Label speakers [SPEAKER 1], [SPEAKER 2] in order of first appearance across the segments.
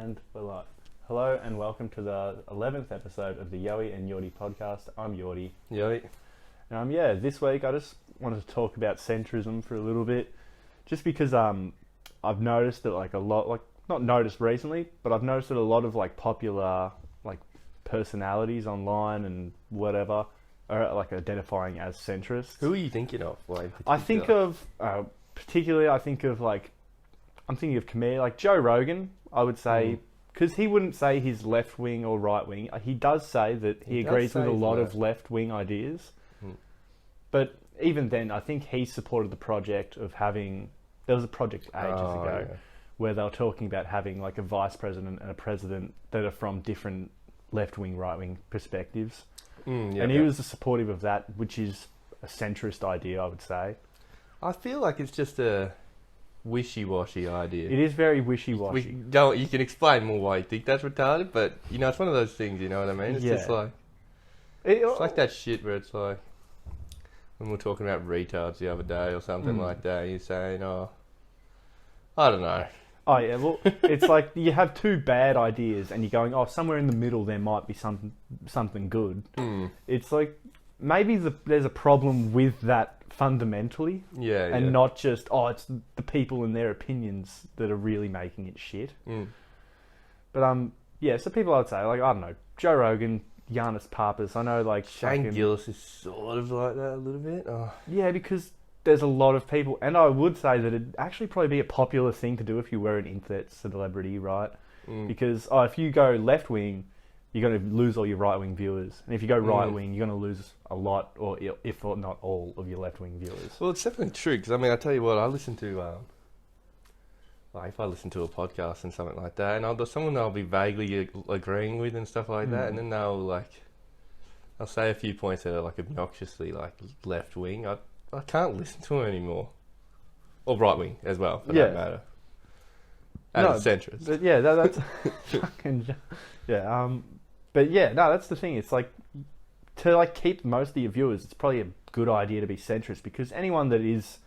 [SPEAKER 1] And we're like, hello and welcome to the 11th episode of the Yoie and Jordi Podcast. I'm Jordi.
[SPEAKER 2] Yoie.
[SPEAKER 1] And this week I just wanted to talk about centrism for a little bit, just because I've noticed that not noticed recently, but I've noticed that a lot of popular personalities online and whatever are identifying as centrists.
[SPEAKER 2] Who are you thinking of?
[SPEAKER 1] I'm thinking of comedian like Joe Rogan. I would say, because he wouldn't say he's left wing or right wing. He does say that he agrees with a lot of left wing ideas. But even then, I think he supported the project of having. There was a project ages ago where they were talking about having a vice president and a president that are from different left wing, right wing perspectives. And he was supportive of that, which is a centrist idea, I would say.
[SPEAKER 2] I feel like it's just a wishy-washy idea.
[SPEAKER 1] It is very wishy-washy.
[SPEAKER 2] You can explain more why you think that's retarded, but it's one of those things. You know what I mean? It's just it's like that shit where it's like when we were talking about retards the other day or something like that. You're saying, I don't know.
[SPEAKER 1] Oh yeah, well, it's like you have two bad ideas, and you're going, somewhere in the middle there might be something good. It's like maybe there's a problem with that fundamentally, and not just it's the people and their opinions that are really making it shit. But so people I'd say I don't know, Joe Rogan, Giannis Papas. I know
[SPEAKER 2] Shane Gillis is sort of like that a little bit.
[SPEAKER 1] Yeah, because there's a lot of people, and I would say that it'd actually probably be a popular thing to do if you were an internet celebrity, right? Because if you go left wing, you're going to lose all your right wing viewers, and if you go right wing, you're going to lose a lot, or if not all, of your left wing viewers.
[SPEAKER 2] Well, it's definitely true because I tell you what, I listen to if I listen to a podcast and something like that, and someone I'll be vaguely agreeing with and stuff like that, and then I'll say a few points that are obnoxiously left wing. I can't listen to them anymore, or right wing as well, for that matter. And centrist.
[SPEAKER 1] But that's fucking But that's the thing. It's to keep most of your viewers, it's probably a good idea to be centrist, because anyone that is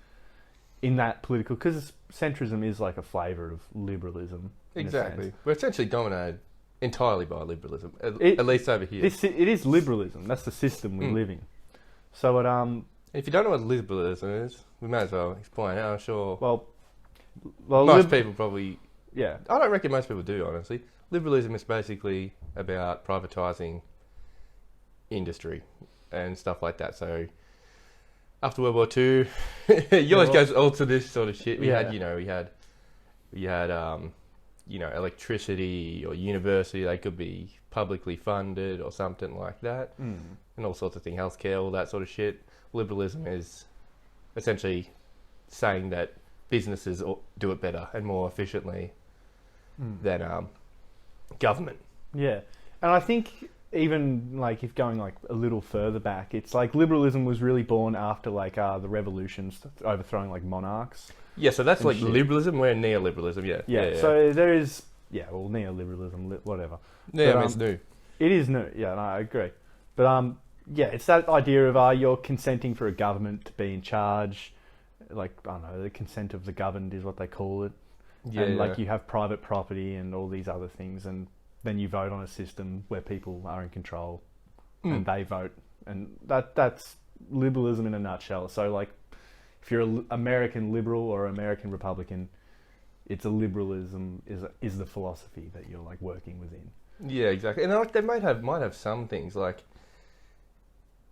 [SPEAKER 1] in that political, because centrism is a flavour of liberalism.
[SPEAKER 2] Exactly. We're essentially dominated entirely by liberalism, at least over here.
[SPEAKER 1] It is liberalism. That's the system we live in. So
[SPEAKER 2] if you don't know what liberalism is, we may as well explain it. I'm sure.
[SPEAKER 1] Well,
[SPEAKER 2] most people probably.
[SPEAKER 1] Yeah.
[SPEAKER 2] I don't reckon most people do, honestly. Liberalism is basically about privatising industry and stuff like that. So after World War II, you always goes all to this sort of shit. We had electricity or university. They could be publicly funded or something like that, and all sorts of things, healthcare, all that sort of shit. Liberalism is essentially saying that businesses do it better and more efficiently than government. Yeah,
[SPEAKER 1] and I think even if going a little further back, it's liberalism was really born after the revolutions overthrowing monarchs.
[SPEAKER 2] Yeah, so that's liberalism. We're neoliberalism. Yeah.
[SPEAKER 1] So there is neoliberalism, whatever.
[SPEAKER 2] Yeah, it's new.
[SPEAKER 1] It is new. Yeah, no, I agree. But it's that idea of you're consenting for a government to be in charge. I don't know, the consent of the governed is what they call it. Yeah, and you have private property and all these other things, and then you vote on a system where people are in control and they vote, and that's liberalism in a nutshell. So if you're an American liberal or American Republican, it's a liberalism is the philosophy that you're working within.
[SPEAKER 2] Yeah, exactly. And they might have some things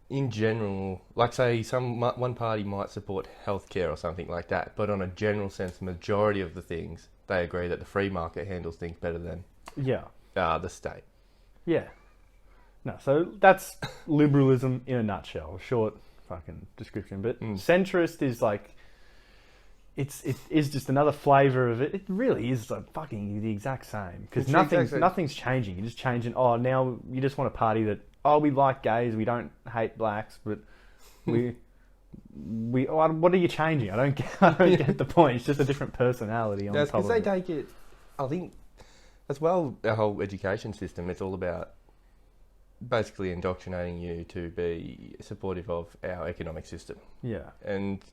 [SPEAKER 2] in general, say one party might support healthcare or something like that, but on a general sense, the majority of the things they agree that the free market handles things better than the state. Yeah.
[SPEAKER 1] No, so that's liberalism in a nutshell. Short fucking description, but centrist is it is just another flavour of it. It really is fucking the exact same, because nothing's changing. You're just changing. Now you just want a party that we like gays, we don't hate blacks, but we what are you changing? I don't get the point. It's just a different personality on top of it.
[SPEAKER 2] Because they take it, I think, as well, our whole education system, it's all about basically indoctrinating you to be supportive of our economic system.
[SPEAKER 1] Yeah.
[SPEAKER 2] And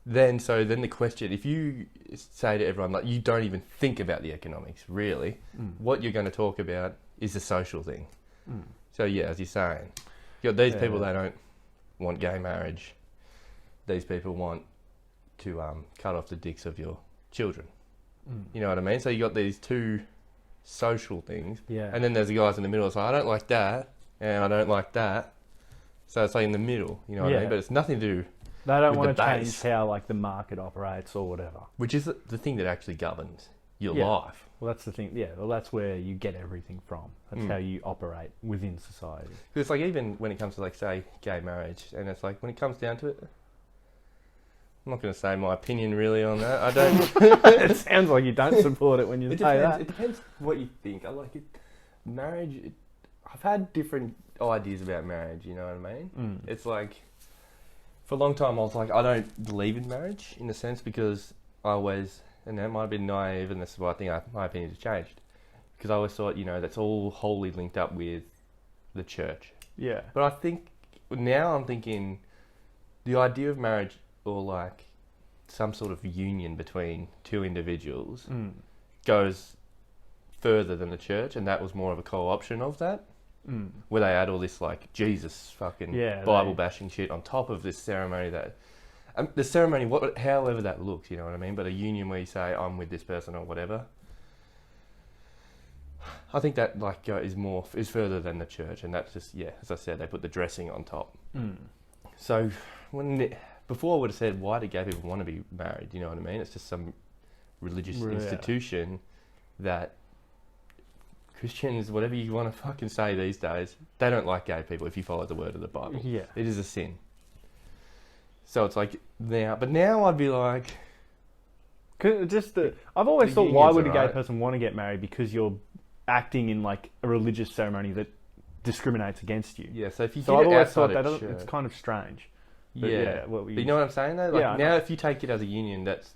[SPEAKER 2] then the question, if you say to everyone, like, you don't even think about the economics, really, what you're going to talk about is the social thing. So, yeah, as you're saying, you got these people that don't want gay marriage. These people want to cut off the dicks of your children. You know what I mean? So you got these two social things.
[SPEAKER 1] Yeah.
[SPEAKER 2] And then there's the guys in the middle. It's like, I don't like that, and I don't like that. So it's like in the middle, you know what I mean? But it's nothing to do.
[SPEAKER 1] They don't want to change how like the market operates or whatever.
[SPEAKER 2] Which is the thing that actually governs your life.
[SPEAKER 1] Well, that's the thing. Yeah, well, that's where you get everything from. That's how you operate within society.
[SPEAKER 2] Because it's like, even when it comes to, like, say, gay marriage, and it's like, when it comes down to it, I'm not going to say my opinion really on that. I don't.
[SPEAKER 1] It sounds like you don't support it when you say that.
[SPEAKER 2] It depends what you think. I like it. Marriage. I've had different ideas about marriage. You know what I mean? It's like, for a long time I was like, I don't believe in marriage in a sense, because I always, and that might have been naive, and this is why I think my opinion has changed, because I always thought, you know, that's all wholly linked up with the church.
[SPEAKER 1] Yeah.
[SPEAKER 2] But I think now I'm thinking the idea of marriage, or like some sort of union between two individuals, goes further than the church, and that was more of a co-option of that, where they add all this like Jesus fucking Bible bashing shit on top of this ceremony that the ceremony, however that looks, you know what I mean, but a union where you say I'm with this person or whatever. I think that like is further than the church, and that's just, as I said, they put the dressing on top. So before I would have said, why do gay people want to be married? You know what I mean? It's just some religious institution that Christians, whatever you want to fucking say these days, they don't like gay people if you follow the word of the Bible. Yeah. It is a sin. So it's like now I'd be like...
[SPEAKER 1] I've always thought, why would a gay person want to get married? Because you're acting in like a religious ceremony that discriminates against you.
[SPEAKER 2] Yeah, so if you
[SPEAKER 1] I've always thought that it's kind of strange. But
[SPEAKER 2] but you know what I'm saying though? Like now, if you take it as a union that's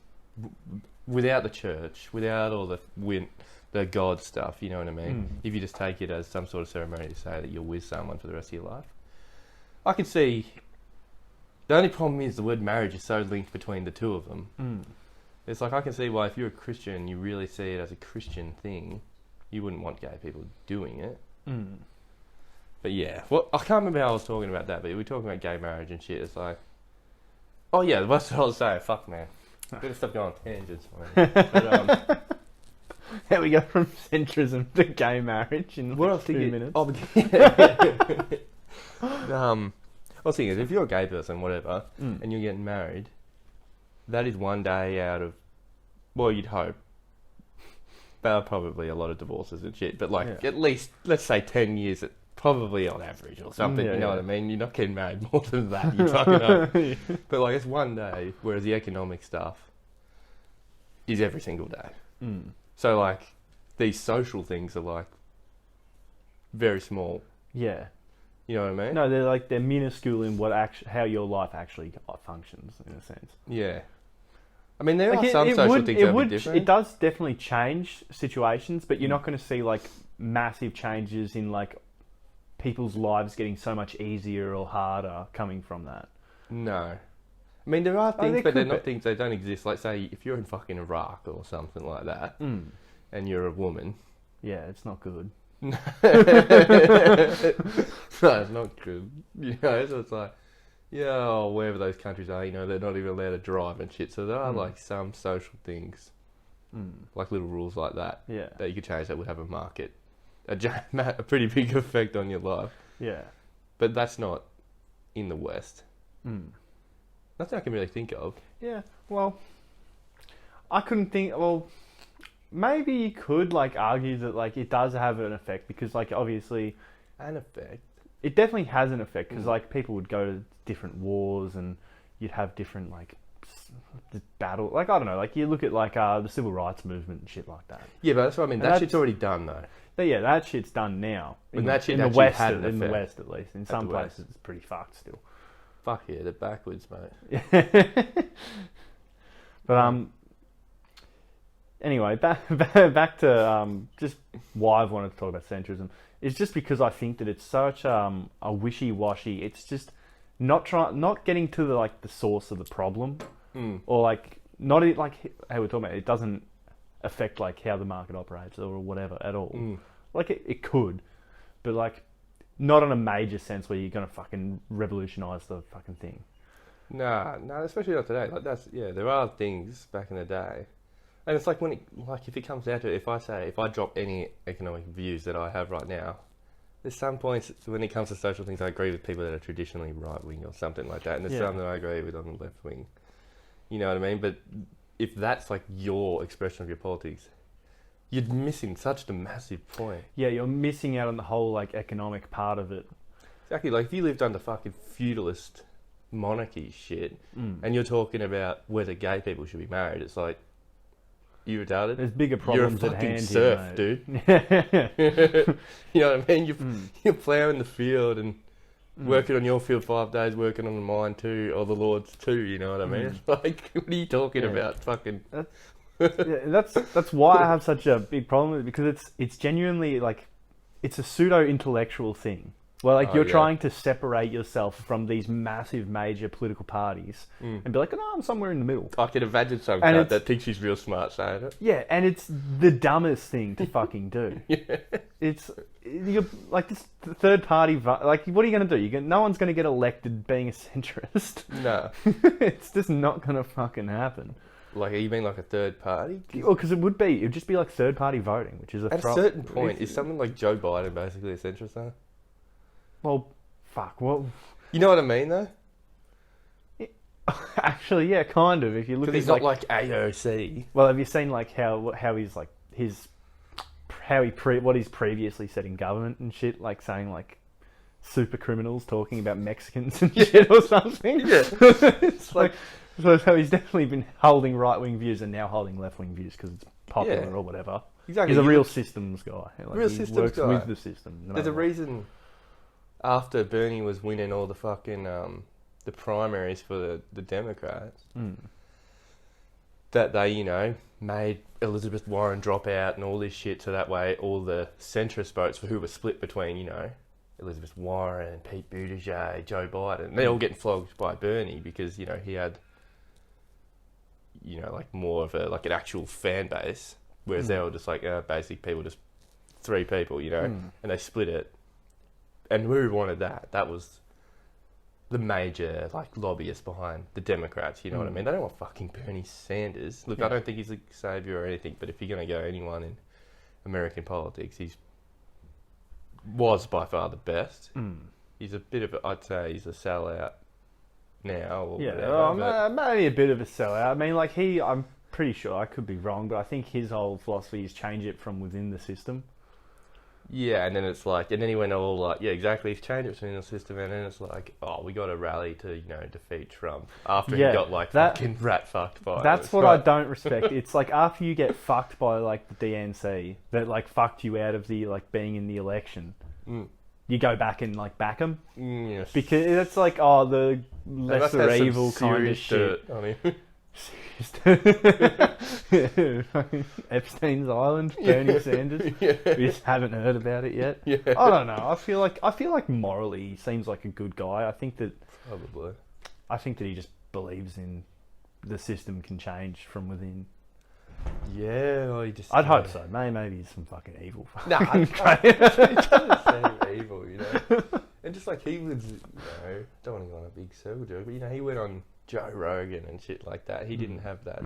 [SPEAKER 2] without the church, without all the God stuff, you know what I mean? If you just take it as some sort of ceremony to say that you're with someone for the rest of your life, I can see. The only problem is the word marriage is so linked between the two of them. It's like, I can see why if you're a Christian, you really see it as a Christian thing, you wouldn't want gay people doing it. But yeah, well, I can't remember how I was talking about that, but we were talking about gay marriage and shit. It's like, oh yeah, that's what I was saying. Fuck, man. Bit of stuff going on tangents. But,
[SPEAKER 1] there we go, from centrism to gay marriage in like 2 minutes.
[SPEAKER 2] I was thinking, if you're a gay person, whatever, and you're getting married, that is one day out of, well, you'd hope, but probably a lot of divorces and shit, but like at least, let's say 10 years, probably on average or something, you know what I mean? You're not getting married more than that, you fucking know. But like, it's one day, whereas the economic stuff is every single day. So like, these social things are like very small. Yeah. You know what I mean?
[SPEAKER 1] No, they're minuscule in how your life actually functions, in a sense.
[SPEAKER 2] Yeah. I mean, there are some social things that would be different.
[SPEAKER 1] It does definitely change situations, but you're not going to see like massive changes in like people's lives getting so much easier or harder coming from that.
[SPEAKER 2] No. I mean, there are things, but they're not things that don't exist. Like, say, if you're in fucking Iraq or something like that, and you're a woman.
[SPEAKER 1] Yeah, it's not good.
[SPEAKER 2] No, it's not good. You know, so it's like, wherever those countries are, you know, they're not even allowed to drive and shit. So there are like some social things, like little rules like that, that you could change that would have a pretty big effect on your life. Yeah. But that's not in the West. Nothing I can really think of.
[SPEAKER 1] Yeah, well, I couldn't think, maybe you could like argue that like it does have an effect, because like obviously
[SPEAKER 2] an effect.
[SPEAKER 1] It definitely has an effect, because like people would go to different wars and you'd have different like battle. Like, I don't know, like you look at like the civil rights movement and shit like that.
[SPEAKER 2] Yeah, but that's what I mean. That shit's already done though.
[SPEAKER 1] But yeah, that shit's done now.
[SPEAKER 2] In the
[SPEAKER 1] West, at least. In some places, it's pretty fucked still.
[SPEAKER 2] Fuck yeah, they're backwards, mate.
[SPEAKER 1] But anyway, back to just why I've wanted to talk about centrism. It's just because I think that it's such a wishy-washy. It's just not getting to the source of the problem. or like not like how we're talking about. It doesn't affect like how the market operates or whatever at all. Like it could, but like not in a major sense where you're gonna fucking revolutionise the fucking thing.
[SPEAKER 2] Nah, especially not today. Like there are things back in the day, and it's like if it comes down to it, if I drop any economic views that I have right now, there's some points when it comes to social things I agree with people that are traditionally right wing or something like that, and there's some that I agree with on the left wing. You know what I mean? But if that's like your expression of your politics, you're missing such a massive point.
[SPEAKER 1] Yeah, you're missing out on the whole like economic part of it.
[SPEAKER 2] Exactly. Like if you lived under fucking feudalist monarchy shit, and you're talking about whether gay people should be married, it's like, you retarded?
[SPEAKER 1] There's bigger problems
[SPEAKER 2] You're a
[SPEAKER 1] at
[SPEAKER 2] fucking
[SPEAKER 1] hand
[SPEAKER 2] serf,
[SPEAKER 1] here,
[SPEAKER 2] dude. You know what I mean? You're ploughing the field and working on your field 5 days, working on mine too, or the Lord's too, you know what I mean? It's like, what are you talking about? Fucking...
[SPEAKER 1] that's why I have such a big problem with it, because it's genuinely like, it's a pseudo-intellectual thing. Well, like you're trying to separate yourself from these massive major political parties and be like, no, I'm somewhere in the middle.
[SPEAKER 2] I can imagine some cunt that thinks he's real smart saying it.
[SPEAKER 1] Yeah, and it's the dumbest thing to fucking do. You're like this third party, like what are you going to do? No one's going to get elected being a centrist.
[SPEAKER 2] No.
[SPEAKER 1] It's just not going to fucking happen.
[SPEAKER 2] Like, you mean like a third party?
[SPEAKER 1] Well, because it would just be like third party voting, which is
[SPEAKER 2] at a certain point, is something like Joe Biden basically a centrist though?
[SPEAKER 1] Well, fuck. Well,
[SPEAKER 2] you know what I mean, though.
[SPEAKER 1] Actually, yeah, kind of. If you look at,
[SPEAKER 2] he's not like AOC.
[SPEAKER 1] Well, have you seen like how he's like what he's previously said in government and shit, like saying like super criminals talking about Mexicans and shit or something? Yeah, it's like so he's definitely been holding right wing views and now holding left wing views because it's popular or whatever.
[SPEAKER 2] Exactly,
[SPEAKER 1] he's a real systems guy. Like,
[SPEAKER 2] real systems guy.
[SPEAKER 1] With the system.
[SPEAKER 2] There's a reason. After Bernie was winning all the fucking the primaries for the Democrats, that they made Elizabeth Warren drop out and all this shit, so that way all the centrist votes for who were split between Elizabeth Warren, Pete Buttigieg, Joe Biden, they're all getting flogged by Bernie because he had like more of a an actual fan base, whereas they were just like basic people, just 3 people, and they split it. And who wanted that? That was the major lobbyist behind the Democrats. You know what I mean? They don't want fucking Bernie Sanders. Look, I don't think he's a saviour or anything, but if you're going to go anyone in American politics, was by far the best. He's a bit of I'd say he's a sellout now. Or whatever,
[SPEAKER 1] maybe a bit of a sellout. I mean, I'm pretty sure, I could be wrong, but I think his whole philosophy is change it from within the system.
[SPEAKER 2] Yeah, and then it's like, and then he went all like, yeah, exactly, he's changed it between the system, and then it's like, oh, we got to rally to, defeat Trump after he got fucking rat fucked by
[SPEAKER 1] That's what I don't respect. It's like after you get fucked by the DNC that fucked you out of the being in the election, you go back and back them.
[SPEAKER 2] Yes.
[SPEAKER 1] Because it's the lesser evil kind of shit. Epstein's Island, Bernie Sanders. We just haven't heard about it yet. I don't know. I feel like morally he seems like a good guy. I think that he just believes in the system can change from within.
[SPEAKER 2] Yeah, or
[SPEAKER 1] I'd hope so. Maybe he's some fucking evil.
[SPEAKER 2] Nah, he doesn't seem evil, And just he was, don't want to go on a big circle joke, but he went on Joe Rogan and shit like that. He didn't have that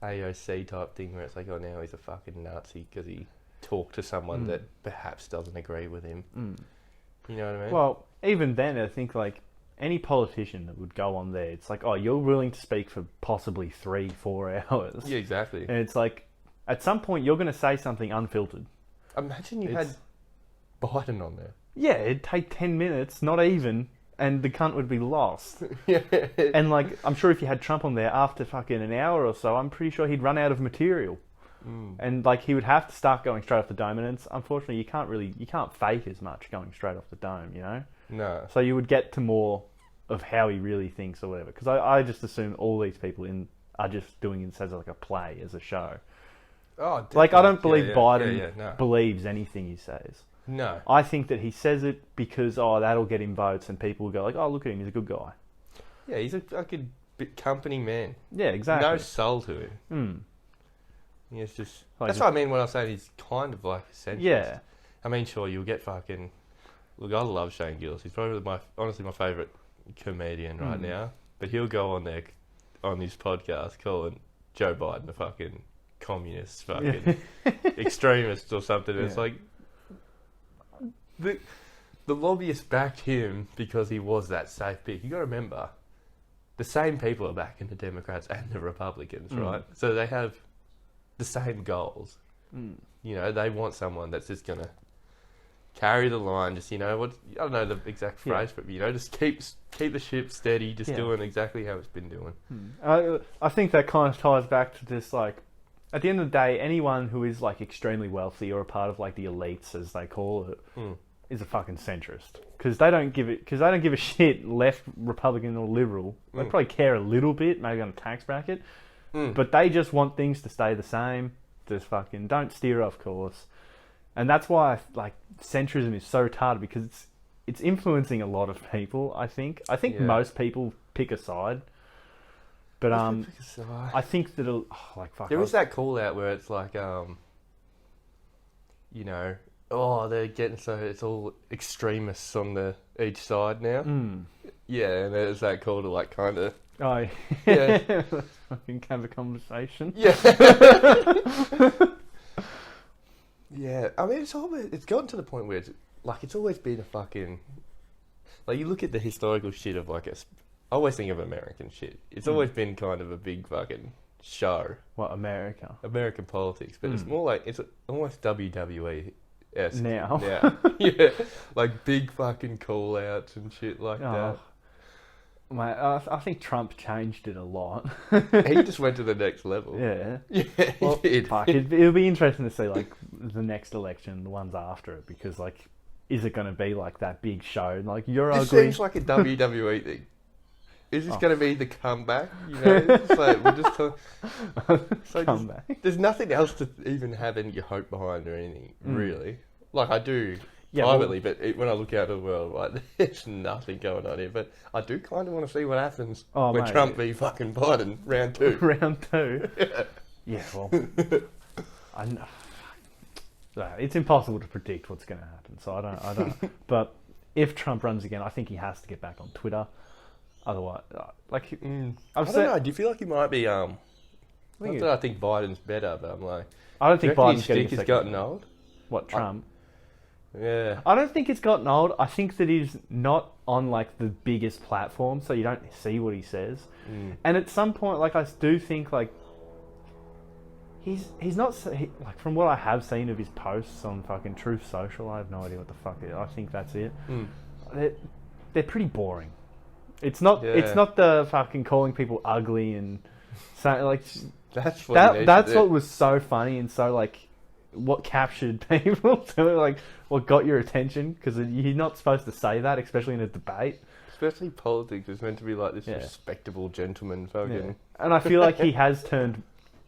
[SPEAKER 2] AOC type thing where it's like, oh, now he's a fucking Nazi because he talked to someone that perhaps doesn't agree with him. You know what I mean?
[SPEAKER 1] Well, even then, I think any politician that would go on there, it's like, oh, you're willing to speak for possibly 3-4 hours.
[SPEAKER 2] Yeah, exactly.
[SPEAKER 1] And it's like, at some point, you're going to say something unfiltered.
[SPEAKER 2] Imagine you had Biden on there.
[SPEAKER 1] Yeah, it'd take 10 minutes, not even, and the cunt would be lost.
[SPEAKER 2] Yeah.
[SPEAKER 1] And I'm sure if you had Trump on there after fucking an hour or so, I'm pretty sure he'd run out of material. And he would have to start going straight off the dome, and unfortunately you can't fake as much going straight off the dome,
[SPEAKER 2] No.
[SPEAKER 1] So you would get to more of how he really thinks or whatever. Because I just assume all these people are just doing this as a play, as a show.
[SPEAKER 2] Oh, definitely.
[SPEAKER 1] I don't believe Biden believes anything he says.
[SPEAKER 2] No.
[SPEAKER 1] I think that he says it because, that'll get him votes and people will go oh, look at him, he's a good guy.
[SPEAKER 2] Yeah, he's a fucking company man.
[SPEAKER 1] Yeah, exactly.
[SPEAKER 2] No soul to him.
[SPEAKER 1] Mm.
[SPEAKER 2] Yeah, it's just...
[SPEAKER 1] Like
[SPEAKER 2] that's what I mean when I say he's kind of like a centrist.
[SPEAKER 1] Yeah.
[SPEAKER 2] I mean, sure, you'll get fucking... Look, I love Shane Gillis. He's probably honestly my favourite comedian right now. But he'll go on there, on his podcast, calling Joe Biden a fucking communist, fucking extremist or something. Yeah. It's like... The lobbyists backed him because he was that safe pick. You got to remember, the same people are backing the Democrats and the Republicans, right? So they have the same goals. You know, they want someone that's just going to carry the line, just, you know, I don't know the exact phrase, but, you know, just keep the ship steady, just doing exactly how it's been doing.
[SPEAKER 1] I think that kind of ties back to this, like, at the end of the day, anyone who is, like, extremely wealthy or a part of, like, the elites, as they call it, is a fucking centrist. Because they don't give a shit left, Republican or liberal. They probably care a little bit, maybe on a tax bracket, but they just want things to stay the same. Just fucking don't steer off course. And that's why, like, centrism is so retarded, because it's influencing a lot of people, I think. I think most people pick a side. But I think that
[SPEAKER 2] there is that call out where it's like, you know, they're getting so it's all extremists on each side now. Yeah, and there's that call to, like, kind of
[SPEAKER 1] yeah. Let's fucking have a conversation.
[SPEAKER 2] Yeah. Yeah, I mean, it's gotten to the point where it's always been a fucking, like, you look at the historical shit of, like, I always think of American shit. It's always been kind of a big fucking show.
[SPEAKER 1] What, America?
[SPEAKER 2] American politics, but it's more like, it's almost WWE-esque.
[SPEAKER 1] Now.
[SPEAKER 2] Yeah, like big fucking call-outs and shit like that.
[SPEAKER 1] Mate, I think Trump changed it a lot.
[SPEAKER 2] He just went to the next level.
[SPEAKER 1] Yeah.
[SPEAKER 2] Yeah, he did.
[SPEAKER 1] Fuck, it'll be interesting to see, like, the next election, the ones after it, because, like, is it going to be like that big show? Like, you're
[SPEAKER 2] this
[SPEAKER 1] ugly.
[SPEAKER 2] Seems like a WWE thing. Is this going to be the comeback? You know, it's like we're just
[SPEAKER 1] comeback.
[SPEAKER 2] There's nothing else to even have any hope behind or anything, really. Like, I do privately, but when I look out at the world, like, there's nothing going on here. But I do kind of want to see what happens when Trump v fucking Biden round 2.
[SPEAKER 1] Round 2. Yeah. Well, I know. It's impossible to predict what's going to happen, so I don't. But if Trump runs again, I think he has to get back on Twitter. Otherwise, like,
[SPEAKER 2] I don't know. Do you feel like he might be? I think Biden's better, but I'm like,
[SPEAKER 1] I don't think Biden's
[SPEAKER 2] getting. He's gotten old.
[SPEAKER 1] What, Trump?
[SPEAKER 2] Yeah.
[SPEAKER 1] I don't think it's gotten old. I think that he's not on, like, the biggest platform, so you don't see what he says. And at some point, like, I do think, like, he's not like, from what I have seen of his posts on fucking Truth Social, I have no idea what the fuck it is. I think that's it. They're pretty boring. It's not the fucking calling people ugly and saying, like, that's what was so funny and so, like, what captured people, so, like, what got your attention, because you're not supposed to say that, especially in a debate.
[SPEAKER 2] Especially politics is meant to be like this respectable gentleman fucking. Yeah.
[SPEAKER 1] And I feel like he has turned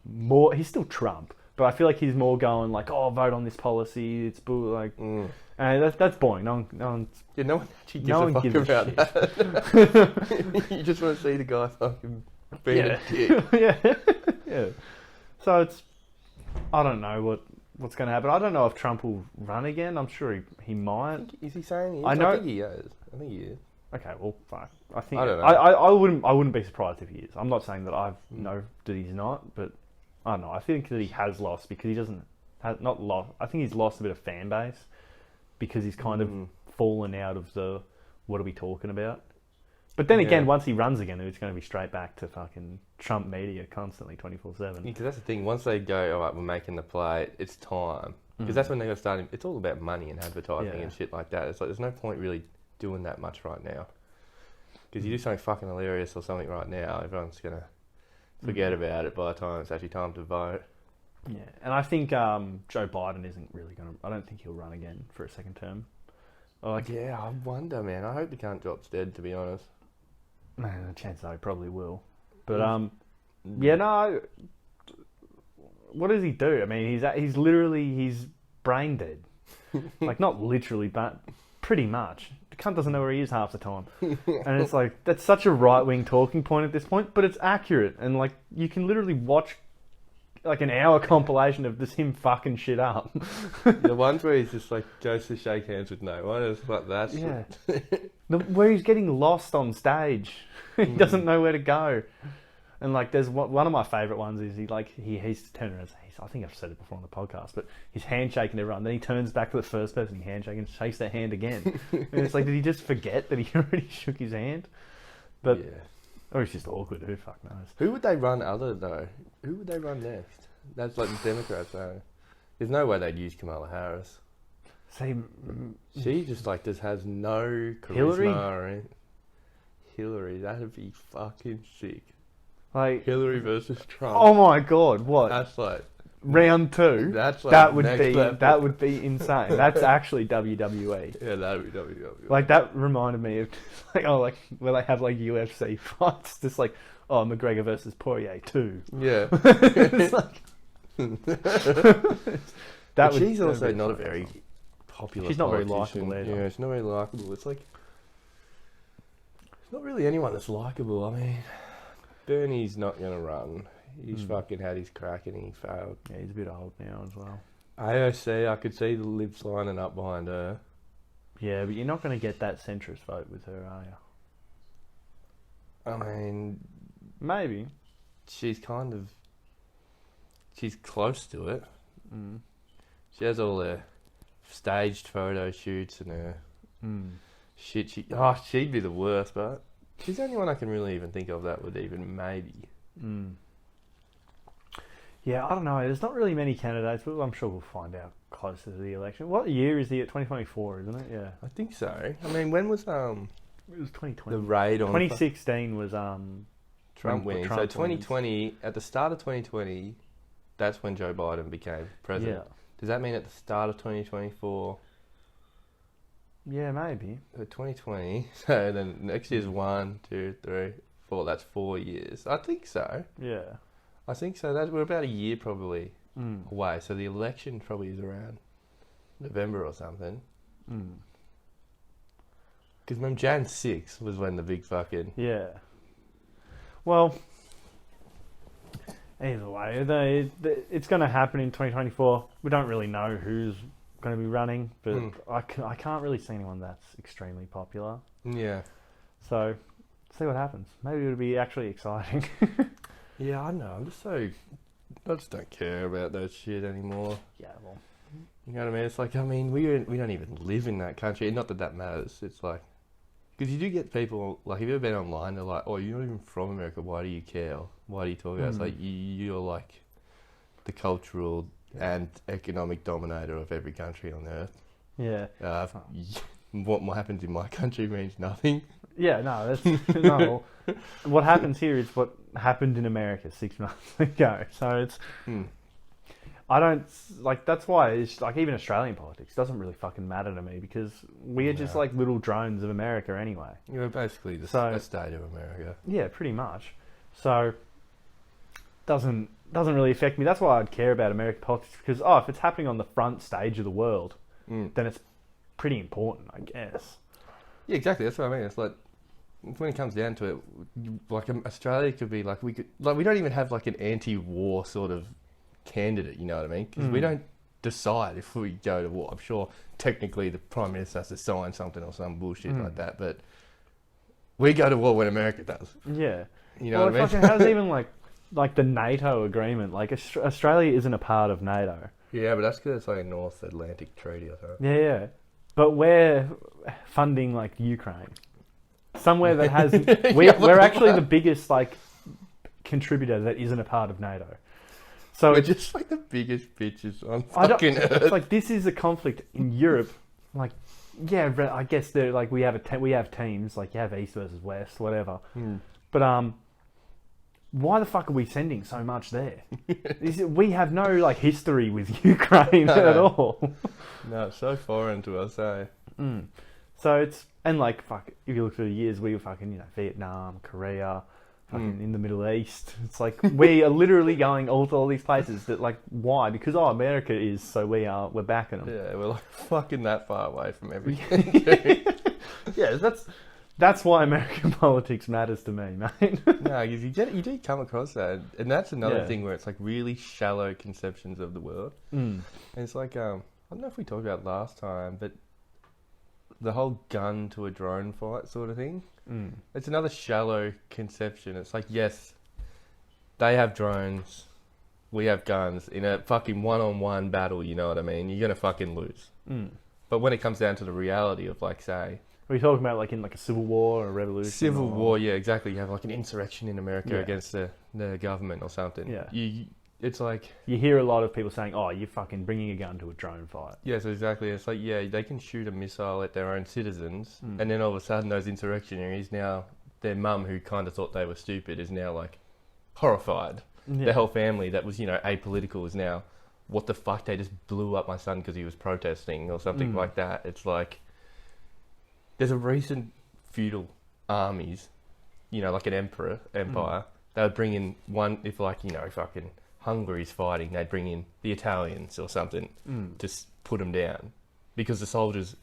[SPEAKER 1] more. He's still Trump, but I feel like he's more going like, vote on this policy. It's like, and that's boring. No one
[SPEAKER 2] actually gives a fuck about that. You just want to see the guy fucking being a dick.
[SPEAKER 1] Yeah. So I don't know what's going to happen. I don't know if Trump will run again. I'm sure he might.
[SPEAKER 2] Is he saying he is?
[SPEAKER 1] I think
[SPEAKER 2] he is. I think he is.
[SPEAKER 1] Okay, well, fuck. I think
[SPEAKER 2] I don't know.
[SPEAKER 1] I wouldn't be surprised if he is. I'm not saying that I know that he's not, but I don't know. I think that he has lost because he not lost. I think he's lost a bit of fan base because he's kind of fallen out of the what are we talking about. But then again, once he runs again, it's going to be straight back to fucking Trump media constantly 24/7.
[SPEAKER 2] Because that's the thing. Once they go, all right, we're making the play. It's time. Because that's when they're going to start. It's all about money and advertising and shit like that. It's like there's no point really doing that much right now. Because you do something fucking hilarious or something right now, everyone's going to forget about it by the time it's actually time to vote.
[SPEAKER 1] Yeah, and I think Joe Biden isn't really going to... I don't think he'll run again for a second term.
[SPEAKER 2] Yeah, I wonder, man. I hope he can't drop dead, to be honest.
[SPEAKER 1] Man, the chances are he probably will. But, no... What does he do? I mean, he's brain dead. Like, not literally, but pretty much. cunt doesn't know where he is half the time. And it's like, that's such a right-wing talking point at this point, but it's accurate. And like, you can literally watch like an hour compilation of just him fucking shit up.
[SPEAKER 2] The ones where he's just like goes to shake hands with no one, it's like that.
[SPEAKER 1] Yeah. Where he's getting lost on stage. He doesn't know where to go. And like, there's one of my favourite ones is he's turning around. I think I've said it before on the podcast, but he's handshaking everyone. Then he turns back to the first person he handshake and shakes their hand again. And it's like, did he just forget that he already shook his hand? But yeah. Or it's just awkward. Who fuck knows?
[SPEAKER 2] Who would they run though? Who would they run next? That's like the Democrats though. There's no way they'd use Kamala Harris.
[SPEAKER 1] See,
[SPEAKER 2] she just has no charisma.
[SPEAKER 1] Hillary?
[SPEAKER 2] Hillary, that'd be fucking sick.
[SPEAKER 1] Like
[SPEAKER 2] Hillary versus Trump.
[SPEAKER 1] Oh my god, what?
[SPEAKER 2] That's like
[SPEAKER 1] round 2.
[SPEAKER 2] That's like
[SPEAKER 1] that would be insane. That's actually WWE.
[SPEAKER 2] Yeah, that'd be WWE.
[SPEAKER 1] Like that reminded me of like where they have like UFC fights, just like McGregor versus Poirier 2.
[SPEAKER 2] Yeah.
[SPEAKER 1] It's like
[SPEAKER 2] but she's also not a very popular.
[SPEAKER 1] She's not very
[SPEAKER 2] politician.
[SPEAKER 1] likeable either.
[SPEAKER 2] Yeah, she's not very likeable. It's like it's not really anyone that's likeable. I mean, Bernie's not going to run. He's fucking had his crack and he failed.
[SPEAKER 1] Yeah, he's a bit old now as well.
[SPEAKER 2] AOC, I could see the Libs lining up behind her.
[SPEAKER 1] Yeah, but you're not going to get that centrist vote with her, are you?
[SPEAKER 2] I mean,
[SPEAKER 1] maybe.
[SPEAKER 2] She's close to it. She has all her staged photo shoots and her shit. She'd be the worst, but she's the only one I can really even think of that would even maybe.
[SPEAKER 1] Yeah, I don't know. There's not really many candidates, but I'm sure we'll find out closer to the election. What year is the 2024? Isn't it? Yeah,
[SPEAKER 2] I think so. I mean, when was
[SPEAKER 1] it was 2020.
[SPEAKER 2] the raid on
[SPEAKER 1] 2016 was
[SPEAKER 2] Trump winning? So 2020, at the start of 2020, that's when Joe Biden became president.
[SPEAKER 1] Yeah.
[SPEAKER 2] Does that mean at the start of 2024?
[SPEAKER 1] Yeah, maybe.
[SPEAKER 2] So 2020. So then next year's 1, 2, 3, 4. That's 4 years. I think so.
[SPEAKER 1] Yeah.
[SPEAKER 2] I think so. We're about a year probably away. So the election probably is around November or something. Because remember, Jan 6 was when the big fucking...
[SPEAKER 1] Yeah. Well, either way, it's going to happen in 2024. We don't really know who's going to be running, but I can't really see anyone that's extremely popular.
[SPEAKER 2] Yeah.
[SPEAKER 1] So, see what happens. Maybe it'll be actually exciting.
[SPEAKER 2] Yeah, I know. I just don't care about that shit anymore.
[SPEAKER 1] Yeah, well...
[SPEAKER 2] You know what I mean? It's like, I mean, we don't even live in that country. Not that matters. It's like... Because you do get people, like, have you ever been online? They're like, oh, you're not even from America. Why do you care? Why do you talk about it? It's like, you're like the cultural and economic dominator of every country on earth.
[SPEAKER 1] Yeah.
[SPEAKER 2] What happens in my country means nothing.
[SPEAKER 1] Yeah, no, that's no. What happens here is what happened in America 6 months ago. So it's, I don't like. That's why it's like even Australian politics doesn't really fucking matter to me because we are just like little drones of America anyway.
[SPEAKER 2] You're basically the state of America.
[SPEAKER 1] Yeah, pretty much. So doesn't really affect me. That's why I'd care about American politics because if it's happening on the front stage of the world, then it's pretty important, I guess.
[SPEAKER 2] Yeah, exactly. That's what I mean. It's like when it comes down to it, like Australia could be like we don't even have like an anti-war sort of candidate. You know what I mean? Because we don't decide if we go to war. I'm sure technically the Prime Minister has to sign something or some bullshit like that, but we go to war when America does.
[SPEAKER 1] Yeah.
[SPEAKER 2] You know what I mean?
[SPEAKER 1] How's even like the NATO agreement? Like Australia isn't a part of NATO.
[SPEAKER 2] Yeah, but that's because it's like a North Atlantic Treaty or something.
[SPEAKER 1] Yeah. But we're funding like Ukraine, somewhere that has we're actually the biggest like contributor that isn't a part of NATO. So
[SPEAKER 2] we're just like the biggest bitches on fucking earth.
[SPEAKER 1] It's like this is a conflict in Europe. Like, yeah, I guess they're like we have teams like you have East versus West, whatever. But why the fuck are we sending so much there? We have no like history with Ukraine at all.
[SPEAKER 2] No, it's so foreign to us, eh?
[SPEAKER 1] So it's like fuck. If you look through the years, we were fucking Vietnam, Korea, fucking in the Middle East. It's like we are literally going all to all these places. That like why? Because America is, so we're backing them.
[SPEAKER 2] Yeah, we're like fucking that far away from everything.
[SPEAKER 1] Yeah, that's why American politics matters to me, mate.
[SPEAKER 2] No, you do come across that, and that's another
[SPEAKER 1] Yeah.
[SPEAKER 2] thing where it's like really shallow conceptions of the world.
[SPEAKER 1] Mm.
[SPEAKER 2] And it's like I don't know if we talked about last time, but the whole gun to a drone fight sort of thing.
[SPEAKER 1] Mm.
[SPEAKER 2] It's another shallow conception. It's like, yes, they have drones, we have guns in a fucking one-on-one battle. You know what I mean? You're gonna fucking lose.
[SPEAKER 1] Mm.
[SPEAKER 2] But when it comes down to the reality of, like, say,
[SPEAKER 1] Are you talking about like in like a civil war or a revolution?
[SPEAKER 2] civil
[SPEAKER 1] or...
[SPEAKER 2] war, yeah, exactly. You have like an insurrection in America
[SPEAKER 1] Yeah.
[SPEAKER 2] against the government or something.
[SPEAKER 1] Yeah.
[SPEAKER 2] It's like,
[SPEAKER 1] You hear a lot of people saying, "Oh, you're fucking bringing a gun to a drone fight."
[SPEAKER 2] yes, exactly. It's like, yeah, they can shoot a missile at their own citizens,
[SPEAKER 1] Mm.
[SPEAKER 2] and then all of a sudden, those insurrectionaries now, their mum, who kind of thought they were stupid, is now like horrified.
[SPEAKER 1] Yeah.
[SPEAKER 2] Their whole family that was, apolitical is now, what the fuck? They just blew up my son because he was protesting or something like that. It's like, there's a recent feudal armies, like an empire. They would bring in one, if like, fucking Hungary's fighting, they'd bring in the Italians or something to put them down because the soldiers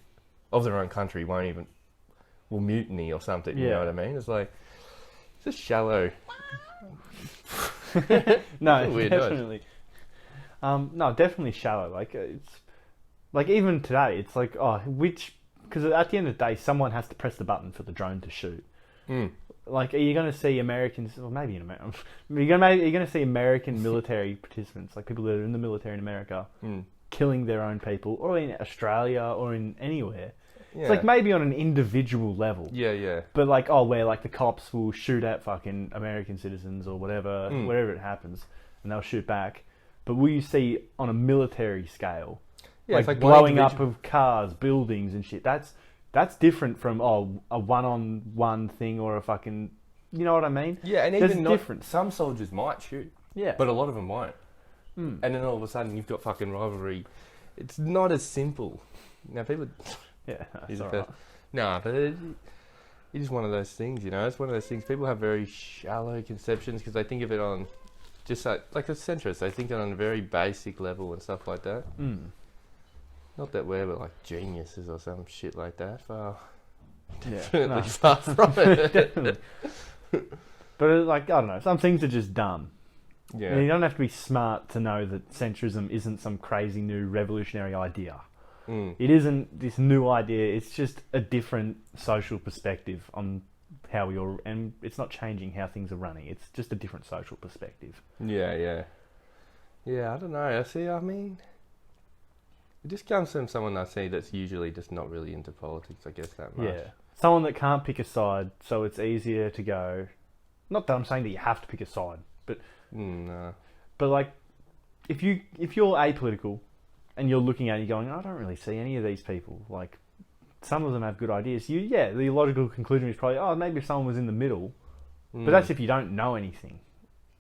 [SPEAKER 2] of their own country will mutiny or something. You know what I mean? It's like, it's just shallow.
[SPEAKER 1] No,
[SPEAKER 2] Weird
[SPEAKER 1] definitely. No, definitely shallow. Like it's like even today, it's like because at the end of the day, someone has to press the button for the drone to shoot.
[SPEAKER 2] Mm.
[SPEAKER 1] Like, are you going to see Americans? Well, maybe in America, you're going to see American military participants, like people that are in the military in America, killing their own people, or in Australia, or in anywhere.
[SPEAKER 2] Yeah.
[SPEAKER 1] It's like maybe on an individual level.
[SPEAKER 2] Yeah.
[SPEAKER 1] But like, where like the cops will shoot at fucking American citizens or whatever, wherever it happens, and they'll shoot back. But will you see on a military scale,
[SPEAKER 2] Yeah, it's
[SPEAKER 1] like
[SPEAKER 2] like
[SPEAKER 1] blowing
[SPEAKER 2] one
[SPEAKER 1] up of cars, buildings and shit? That's different from a one-on-one thing or a fucking, you know what I mean?
[SPEAKER 2] Yeah, and
[SPEAKER 1] There's
[SPEAKER 2] even
[SPEAKER 1] a difference.
[SPEAKER 2] some soldiers might shoot,
[SPEAKER 1] Yeah,
[SPEAKER 2] but a lot of them won't.
[SPEAKER 1] Mm.
[SPEAKER 2] And then all of a sudden you've got fucking rivalry. It's not as simple. Now people,
[SPEAKER 1] yeah, that's
[SPEAKER 2] is
[SPEAKER 1] all
[SPEAKER 2] it
[SPEAKER 1] right.
[SPEAKER 2] nah, but it is one of those things. It's one of those things. People have very shallow conceptions because they think of it on just like the centrists. They think it on a very basic level and stuff like that.
[SPEAKER 1] Mm.
[SPEAKER 2] Not that we're like geniuses or some shit like that. Far,
[SPEAKER 1] Yeah,
[SPEAKER 2] definitely
[SPEAKER 1] no.
[SPEAKER 2] far from it.
[SPEAKER 1] Definitely. But like, I don't know, some things are just dumb.
[SPEAKER 2] Yeah.
[SPEAKER 1] And you don't have to be smart to know that centrism isn't some crazy new revolutionary idea.
[SPEAKER 2] Mm.
[SPEAKER 1] It isn't this new idea. It's just a different social perspective on how and it's not changing how things are running. It's just a different social perspective.
[SPEAKER 2] Yeah. I don't know. I mean, it just comes from someone I see that's usually just not really into politics, I guess, that much.
[SPEAKER 1] Yeah. Someone that can't pick a side, so it's easier to go. Not that I'm saying that you have to pick a side, but
[SPEAKER 2] No.
[SPEAKER 1] but like if you're apolitical and you're looking at it, you're going, I don't really see any of these people. Like some of them have good ideas. The logical conclusion is probably, maybe if someone was in the middle. But that's if you don't know anything.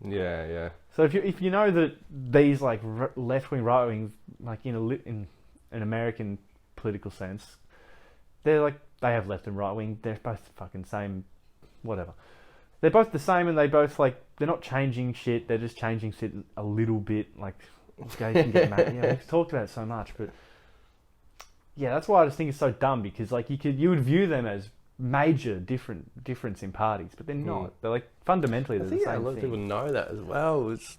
[SPEAKER 2] Yeah.
[SPEAKER 1] So if you know that these like left wing, right wing, like in an American political sense, they're like they have left and right wing. They're both fucking same, whatever. They're both the same, and they both like they're not changing shit. They're just changing shit a little bit. Like, okay, you can get mad. Yeah, we've talked about it so much, but yeah, that's why I just think it's so dumb because like you would view them as major difference in parties, but they're not. They're like fundamentally they're the same
[SPEAKER 2] a lot
[SPEAKER 1] thing.
[SPEAKER 2] of people know that as well. It's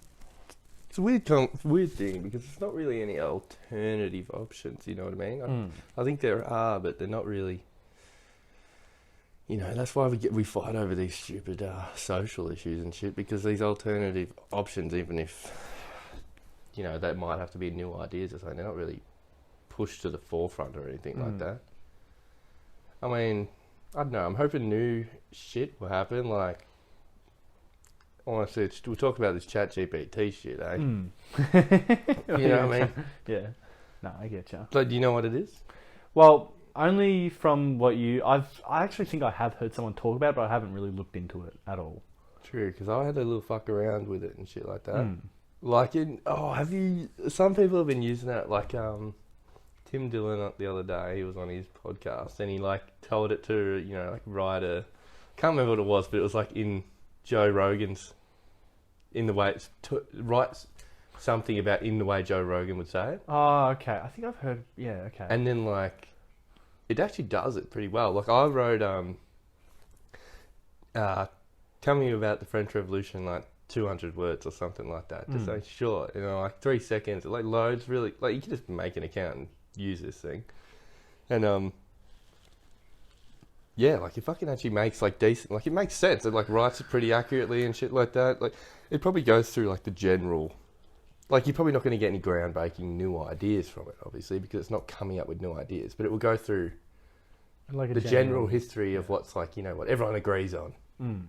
[SPEAKER 2] a weird thing because it's not really any alternative options. You know what I mean? I think there are, but they're not really. That's why we fight over these stupid social issues and shit, because these alternative options, even if, they might have to be new ideas or something, they're not really pushed to the forefront or anything like that. I mean, I don't know, I'm hoping new shit will happen, like, honestly, we'll talk about this ChatGPT shit, eh? You know what I mean?
[SPEAKER 1] Yeah. No, I get you.
[SPEAKER 2] Like, do you know what it is?
[SPEAKER 1] Well, only from what I actually think I have heard someone talk about it, but I haven't really looked into it at all.
[SPEAKER 2] True, because I had a little fuck around with it and shit like that. Like some people have been using that, like, Tim Dillon the other day, he was on his podcast, and he, like, told it to, like, write can't remember what it was, but it was, like, in Joe Rogan's, in the way, writes something about in the way Joe Rogan would say it.
[SPEAKER 1] Oh, okay. I think I've heard, yeah, okay.
[SPEAKER 2] And then, like, it actually does it pretty well. Like I wrote, tell me about the French Revolution, like 200 words or something like that. Just like short, like 3 seconds. It like loads really. Like you can just make an account and use this thing, and yeah, like it fucking actually makes like decent. Like it makes sense. It like writes it pretty accurately and shit like that. Like it probably goes through like the general. Like you're probably not going to get any groundbreaking new ideas from it, obviously, because it's not coming up with new ideas. But it will go through like the general history of what's like, what everyone agrees on. And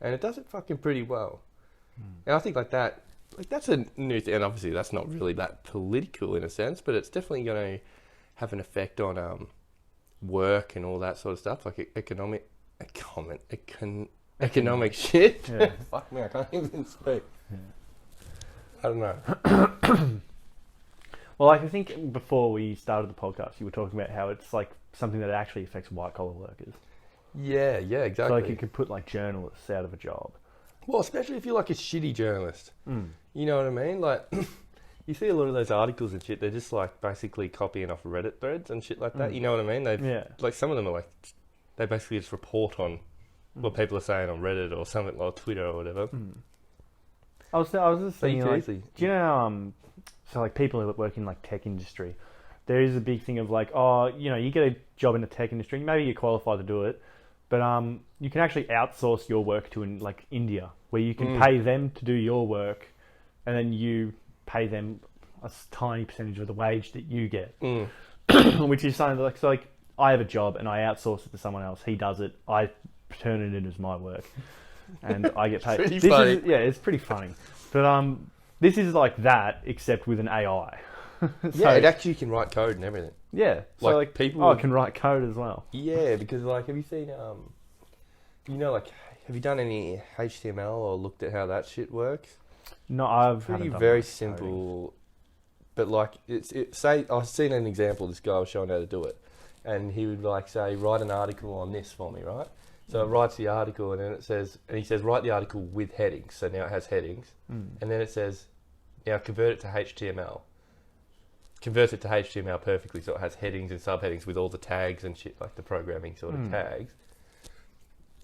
[SPEAKER 2] it does it fucking pretty well. And I think like that's a new thing. And obviously that's not really that political in a sense, but it's definitely going to have an effect on work and all that sort of stuff, like economic shit. Yeah. Fuck me, I can't even speak. Yeah. I don't know.
[SPEAKER 1] Well, like I think before we started the podcast, you were talking about how it's like something that actually affects white collar workers.
[SPEAKER 2] Yeah, exactly.
[SPEAKER 1] So like it could put like journalists out of a job.
[SPEAKER 2] Well, especially if you're like a shitty journalist. You know what I mean? Like, you see a lot of those articles and shit, they're just like basically copying off Reddit threads and shit like that. You know what I mean? Like some of them are like, they basically just report on what people are saying on Reddit or something like Twitter or whatever.
[SPEAKER 1] I was just thinking, like, do you know, so like people who work in like tech industry, there is a big thing of like, you get a job in the tech industry, maybe you're qualified to do it, but you can actually outsource your work to like India, where you can pay them to do your work, and then you pay them a tiny percentage of the wage that you get, which is something like, so like I have a job and I outsource it to someone else. He does it. I turn it in as my work. And I get paid.
[SPEAKER 2] Pretty funny.
[SPEAKER 1] It's pretty funny. But this is like that, except with an AI.
[SPEAKER 2] So, it actually can write code and everything.
[SPEAKER 1] Yeah. So like people... it can write code as well.
[SPEAKER 2] Yeah, because like, have you seen, like, have you done any HTML or looked at how that shit works?
[SPEAKER 1] No, I've
[SPEAKER 2] It's pretty very simple. But like, say, I've seen an example, this guy was showing how to do it. And he would like say, write an article on this for me, right? So it writes the article, and then it says, he says, write the article with headings. So now it has headings. And then it says, now convert it to HTML. Convert it to HTML perfectly, so it has headings and subheadings with all the tags and shit, like the programming sort of tags.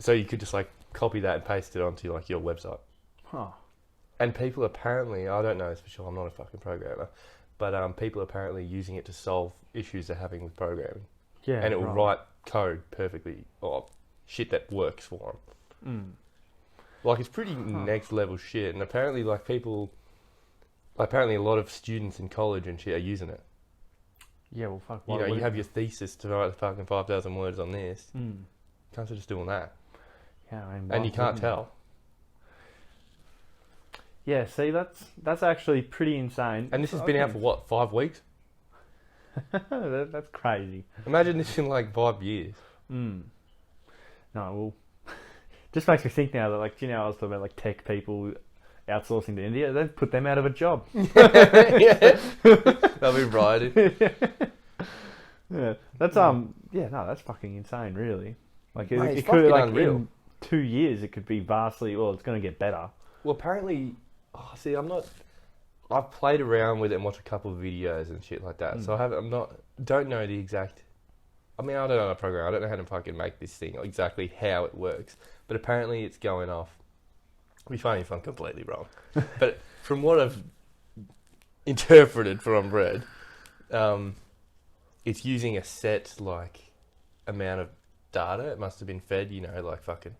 [SPEAKER 2] So you could just like copy that and paste it onto like your website. And people apparently, I don't know this for sure, I'm not a fucking programmer, but people are apparently using it to solve issues they're having with programming. Yeah, and it will write code perfectly, or shit that works for them. Like it's pretty next level shit, and apparently like apparently a lot of students in college and shit are using it.
[SPEAKER 1] Yeah, well fuck.
[SPEAKER 2] You have your thesis to write fucking 5,000 words on this. Can't you just doing that?
[SPEAKER 1] Yeah, I mean,
[SPEAKER 2] and you can't tell.
[SPEAKER 1] Yeah, see, that's actually pretty insane.
[SPEAKER 2] And this has been out for what, 5 weeks?
[SPEAKER 1] That's crazy.
[SPEAKER 2] Imagine this in like 5 years.
[SPEAKER 1] No, well, just makes me think now that like, I was talking about like tech people outsourcing to India. They've put them out of a job.
[SPEAKER 2] Yeah, they'll be riding.
[SPEAKER 1] Yeah, that's that's fucking insane, really. Like
[SPEAKER 2] Mate,
[SPEAKER 1] it could like
[SPEAKER 2] unreal.
[SPEAKER 1] in 2 years it could be vastly. Well, it's going to get better.
[SPEAKER 2] Well, apparently, I've played around with it and watched a couple of videos and shit like that. So don't know the exact. I mean, I don't know the program. I don't know how to fucking make this thing, exactly how it works. But apparently it's going off. It'd be funny if I'm completely wrong. But from what I've interpreted from Red, it's using a set, like, amount of data. It must have been fed, like fucking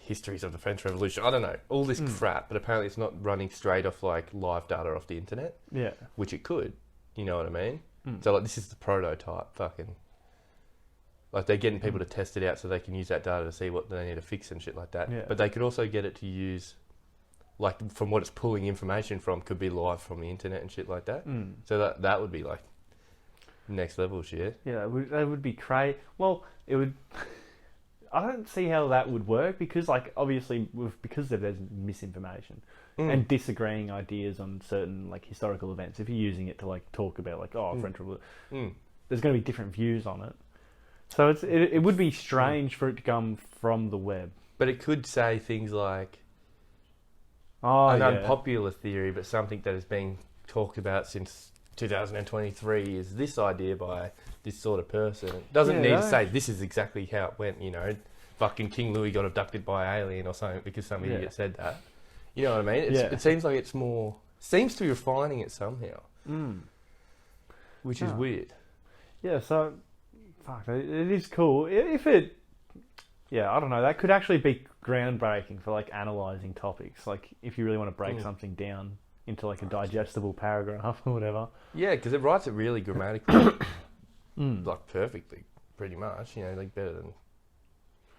[SPEAKER 2] histories of the French Revolution. I don't know. All this crap. But apparently it's not running straight off, like, live data off the internet. Yeah. Which it could. You know what I mean? So, like, this is the prototype fucking... Like, they're getting people to test it out so they can use that data to see what they need to fix and shit like that. Yeah. But they could also get it to use, like, from what it's pulling information from, could be live from the internet and shit like that. So that would be, like, next level shit. Yeah,
[SPEAKER 1] that would be crazy. Well, it would... I don't see how that would work because, like, obviously, because there's misinformation and disagreeing ideas on certain, like, historical events. If you're using it to, like, talk about, like, French Revolution, there's going to be different views on it. So it would be strange for it to come from the web.
[SPEAKER 2] But it could say things like an unpopular theory, but something that has been talked about since 2023 is this idea by this sort of person. It doesn't need to say this is exactly how it went, you know. Fucking King Louis got abducted by an alien or something because some idiot said that. You know what I mean? It seems like it's more... Seems to be refining it somehow. Which is weird.
[SPEAKER 1] Yeah, so... Fuck, it is cool. If it... Yeah, I don't know. That could actually be groundbreaking for, like, analysing topics. Like, if you really want to break something down into, like, a digestible paragraph or whatever.
[SPEAKER 2] Yeah, because it writes it really grammatically. Like, perfectly, pretty much. You know, like, better than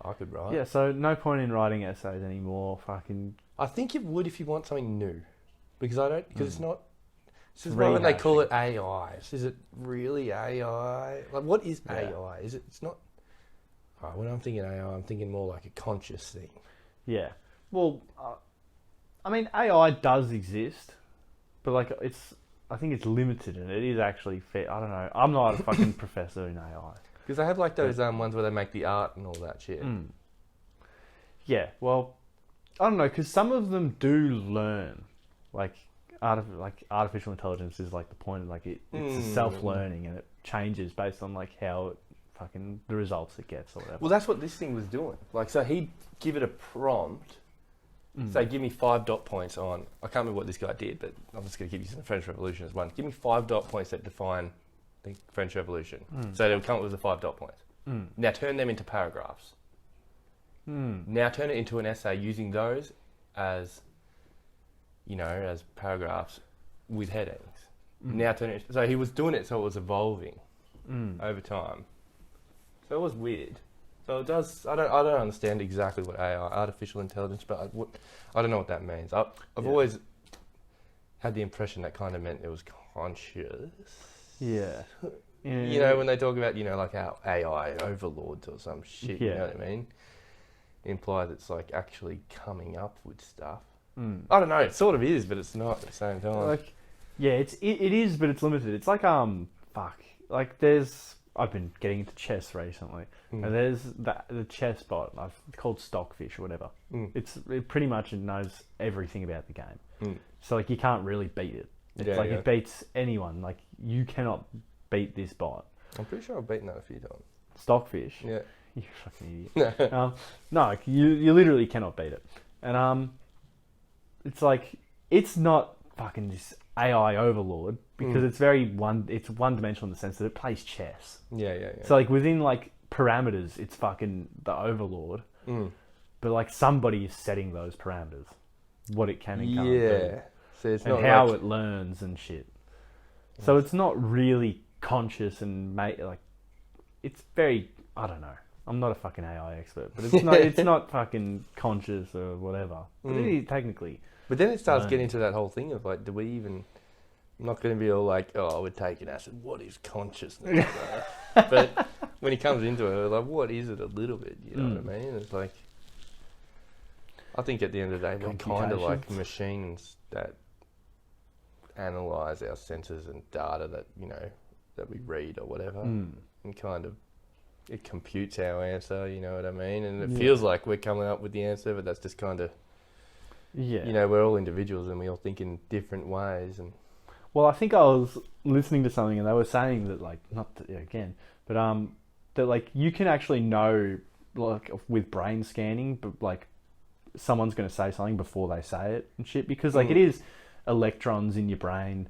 [SPEAKER 2] I could write.
[SPEAKER 1] Yeah, so no point in writing essays anymore. Fucking...
[SPEAKER 2] I think it would if you want something new. Because it's not... This is why when they call it AI. Is it really AI? Like, what is AI? Is it... It's not... when I'm thinking AI, I'm thinking more like a conscious thing.
[SPEAKER 1] Yeah. Well, I mean, AI does exist, but like I think it's limited, and it is actually fair. I don't know. I'm not a fucking professor in AI.
[SPEAKER 2] Because they have like those ones where they make the art and all that shit.
[SPEAKER 1] Yeah. Well, I don't know, because some of them do learn, like artificial intelligence is like the point. Like it's self-learning, and it changes based on like how it fucking the results it gets or whatever.
[SPEAKER 2] Well, that's what this thing was doing. Like, so he'd give it a prompt. Say, give me 5 dot points on... I can't remember what this guy did, but I'm just going to give you the French Revolution as one. Give me 5 dot points that define the French Revolution. So they'll come up with the 5 dot points. Now turn them into paragraphs. Now turn it into an essay using those as, you know, as paragraphs with headings. Now turn it... So he was doing it so it was evolving over time. So it was weird. So it does. I don't understand exactly what AI, artificial intelligence, but I don't know what that means. I've always had the impression that kind of meant it was conscious.
[SPEAKER 1] Yeah.
[SPEAKER 2] You know, when they talk about, you know, like our AI overlords or some shit. You know what I mean? Implies it's like actually coming up with stuff. I don't know. It sort of is, but it's not at the same time.
[SPEAKER 1] Like, yeah, it is, but it's limited. It's like like there's. I've been getting into chess recently, and there's the chess bot. It's called Stockfish or whatever. It pretty much knows everything about the game. So like you can't really beat it. It's it beats anyone. Like you cannot beat this bot.
[SPEAKER 2] I'm pretty sure I've beaten that a few times.
[SPEAKER 1] Stockfish.
[SPEAKER 2] Yeah.
[SPEAKER 1] You fucking idiot. No, like, you literally cannot beat it, and it's like it's not fucking this AI overlord because it's one dimensional in the sense that it plays chess.
[SPEAKER 2] Yeah.
[SPEAKER 1] So like within like parameters, it's fucking the overlord. But like somebody is setting those parameters, what it can and can't do.
[SPEAKER 2] So it's
[SPEAKER 1] and
[SPEAKER 2] not
[SPEAKER 1] how
[SPEAKER 2] like...
[SPEAKER 1] it learns and shit. So it's not really conscious and it's very, I don't know. I'm not a fucking AI expert, but it's not fucking conscious or whatever. But it is technically.
[SPEAKER 2] But then it starts getting into that whole thing of like, do we even... I'm not going to be all like, oh, we're taking acid. What is consciousness? But when he comes into it, like, what is it a little bit? You know what I mean? It's like... I think at the end of the day, we're kind of like machines that analyse our senses and data that, you know, that we read or whatever. And kind of... It computes our answer, you know what I mean? And it feels like we're coming up with the answer, but that's just kind of...
[SPEAKER 1] Yeah.
[SPEAKER 2] You know, we're all individuals and we all think in different ways. And
[SPEAKER 1] well, I think I was listening to something and they were saying that, like, that, like, you can actually know, like, with brain scanning, but, like, someone's going to say something before they say it and shit. Because, like, it is electrons in your brain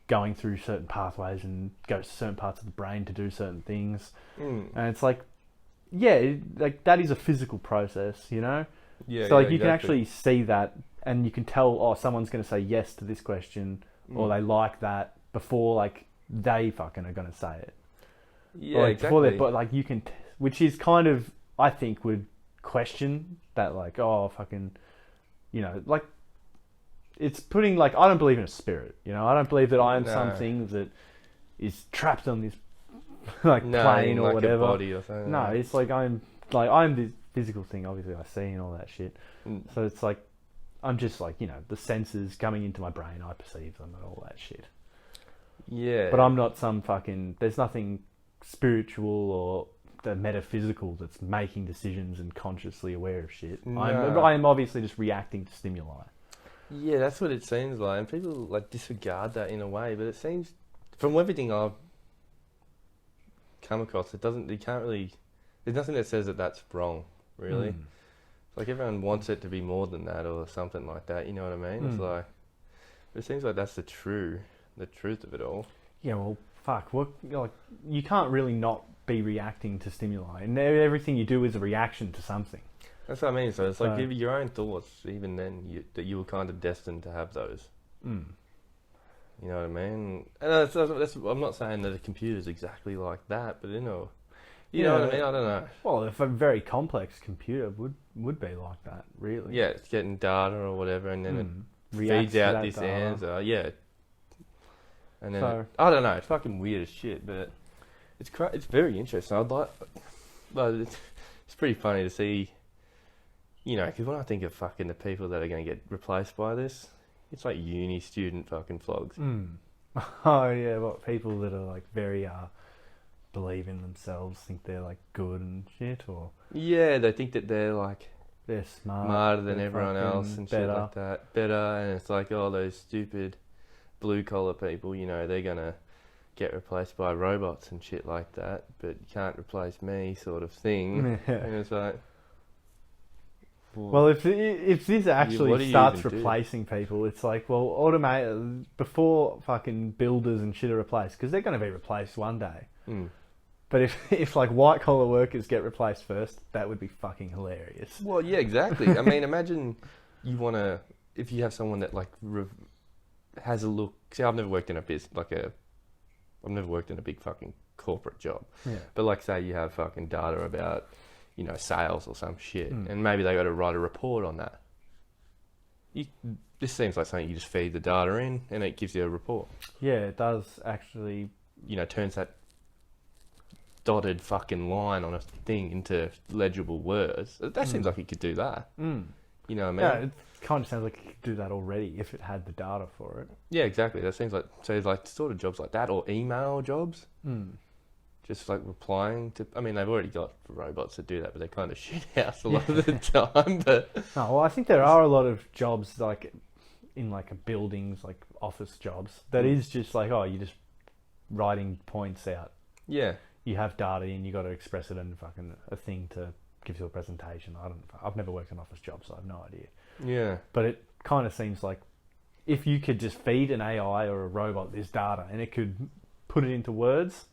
[SPEAKER 1] going through certain pathways and go to certain parts of the brain to do certain things. And it's like, like, that is a physical process, you know?
[SPEAKER 2] Yeah,
[SPEAKER 1] so like you can actually see that, and you can tell, someone's going to say yes to this question, or they like that before like they fucking are going to say it.
[SPEAKER 2] Yeah,
[SPEAKER 1] like,
[SPEAKER 2] exactly.
[SPEAKER 1] But like you can, which is kind of, I think, would question that, like, fucking, you know, like it's putting, like, I don't believe in a spirit, you know, I don't believe that I am something that is trapped on this like plane or
[SPEAKER 2] like
[SPEAKER 1] whatever.
[SPEAKER 2] A body or something.
[SPEAKER 1] No, it's like I'm this physical thing, obviously I see and all that shit. So it's like I'm just like, you know, the senses coming into my brain, I perceive them and all that shit.
[SPEAKER 2] Yeah.
[SPEAKER 1] But I'm not some fucking... There's nothing spiritual or the metaphysical that's making decisions and consciously aware of shit.
[SPEAKER 2] No.
[SPEAKER 1] I am obviously just reacting to stimuli.
[SPEAKER 2] Yeah, that's what it seems like. And people like disregard that in a way, but it seems from everything I've come across, there's nothing that says that that's wrong, really. Like everyone wants it to be more than that or something like that, you know what I mean? It's like, it seems like that's the truth of it all.
[SPEAKER 1] Yeah, well, fuck, you can't really not be reacting to stimuli, and everything you do is a reaction to something.
[SPEAKER 2] That's what I mean. So it's like your own thoughts, even then, that you were kind of destined to have those. You know what I mean? And I'm not saying that a computer's exactly like that, but you know what I mean? I don't know.
[SPEAKER 1] Well, if a very complex computer would be like that, really.
[SPEAKER 2] Yeah, it's getting data or whatever, and then it feeds out this answer. Yeah. And then I don't know. It's fucking weird as shit, but it's very interesting. It's pretty funny to see. Because when I think of fucking the people that are going to get replaced by this, it's like uni student fucking flogs.
[SPEAKER 1] Oh yeah, what people that are like very believe in themselves, think they're like good and shit, or
[SPEAKER 2] yeah, they think that they're
[SPEAKER 1] smarter
[SPEAKER 2] than everyone else and shit like that, better, and it's like all those stupid blue collar people, they're gonna get replaced by robots and shit like that, but you can't replace me, sort of thing. Yeah. And it's like,
[SPEAKER 1] well, if this actually starts replacing people, it's like, well, before fucking builders and shit are replaced, because they're going to be replaced one day. But if like white collar workers get replaced first, that would be fucking hilarious.
[SPEAKER 2] Well, yeah, exactly. I mean, imagine if you have someone that like has a look. See, I've never worked in I've never worked in a big fucking corporate job.
[SPEAKER 1] Yeah.
[SPEAKER 2] But like, say you have fucking data about, sales or some shit, and maybe they got to write a report on that. This seems like something you just feed the data in, and it gives you a report.
[SPEAKER 1] Yeah, it does actually.
[SPEAKER 2] Turns that dotted fucking line on a thing into legible words. That seems like it could do that. You know what I mean?
[SPEAKER 1] Yeah, it kind of sounds like it could do that already if it had the data for it.
[SPEAKER 2] Yeah, exactly. That seems like sort of jobs like that, or email jobs. Just like replying to. I mean, they've already got robots that do that, but they kind of shit house a lot of the time. But
[SPEAKER 1] no, well, I think there are a lot of jobs like in like buildings, like office jobs, that is just like, you're just writing points out.
[SPEAKER 2] Yeah.
[SPEAKER 1] You have data and you got to express it in fucking a thing to give you a presentation. I've never worked in office jobs, so I have no idea.
[SPEAKER 2] Yeah.
[SPEAKER 1] But it kind of seems like if you could just feed an AI or a robot this data and it could put it into words,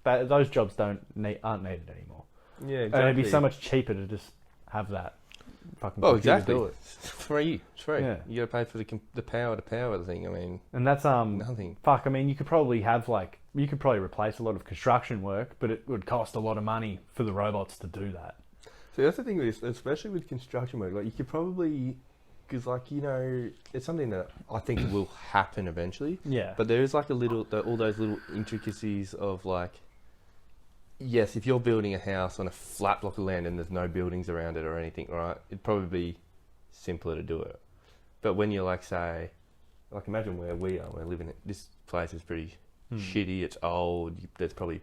[SPEAKER 1] those jobs aren't needed anymore.
[SPEAKER 2] Yeah, exactly.
[SPEAKER 1] And it'd be so much cheaper to just have that fucking
[SPEAKER 2] exactly.
[SPEAKER 1] do it.
[SPEAKER 2] It's free.
[SPEAKER 1] Yeah.
[SPEAKER 2] You got to pay for the power to power the thing. I mean,
[SPEAKER 1] and that's
[SPEAKER 2] nothing.
[SPEAKER 1] Fuck. I mean, you could probably replace a lot of construction work, but it would cost a lot of money for the robots to do that.
[SPEAKER 2] So that's the thing with this, especially with construction work. Like you could probably, because it's something that I think will happen eventually.
[SPEAKER 1] Yeah.
[SPEAKER 2] But there is like all those little intricacies of like. Yes, if you're building a house on a flat block of land and there's no buildings around it or anything, right, it'd probably be simpler to do it. But when you're like, say, like imagine where we are, we're living, this place is pretty shitty, it's old, there's probably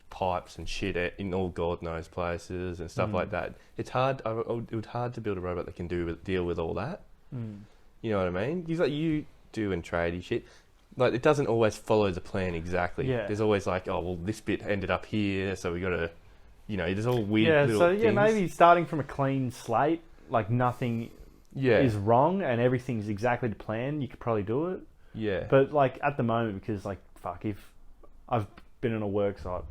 [SPEAKER 2] pipes and shit in all God knows places and stuff like that. It's hard, it would hard to build a robot that can deal with all that. You know what I mean? Because like you do in tradie shit, like it doesn't always follow the plan exactly.
[SPEAKER 1] Yeah.
[SPEAKER 2] There's always like, this bit ended up here, so we got to, there's all weird little things.
[SPEAKER 1] Maybe starting from a clean slate, like nothing is wrong and everything's exactly to plan, you could probably do it.
[SPEAKER 2] Yeah.
[SPEAKER 1] But like at the moment, because like fuck, if I've been on a work site,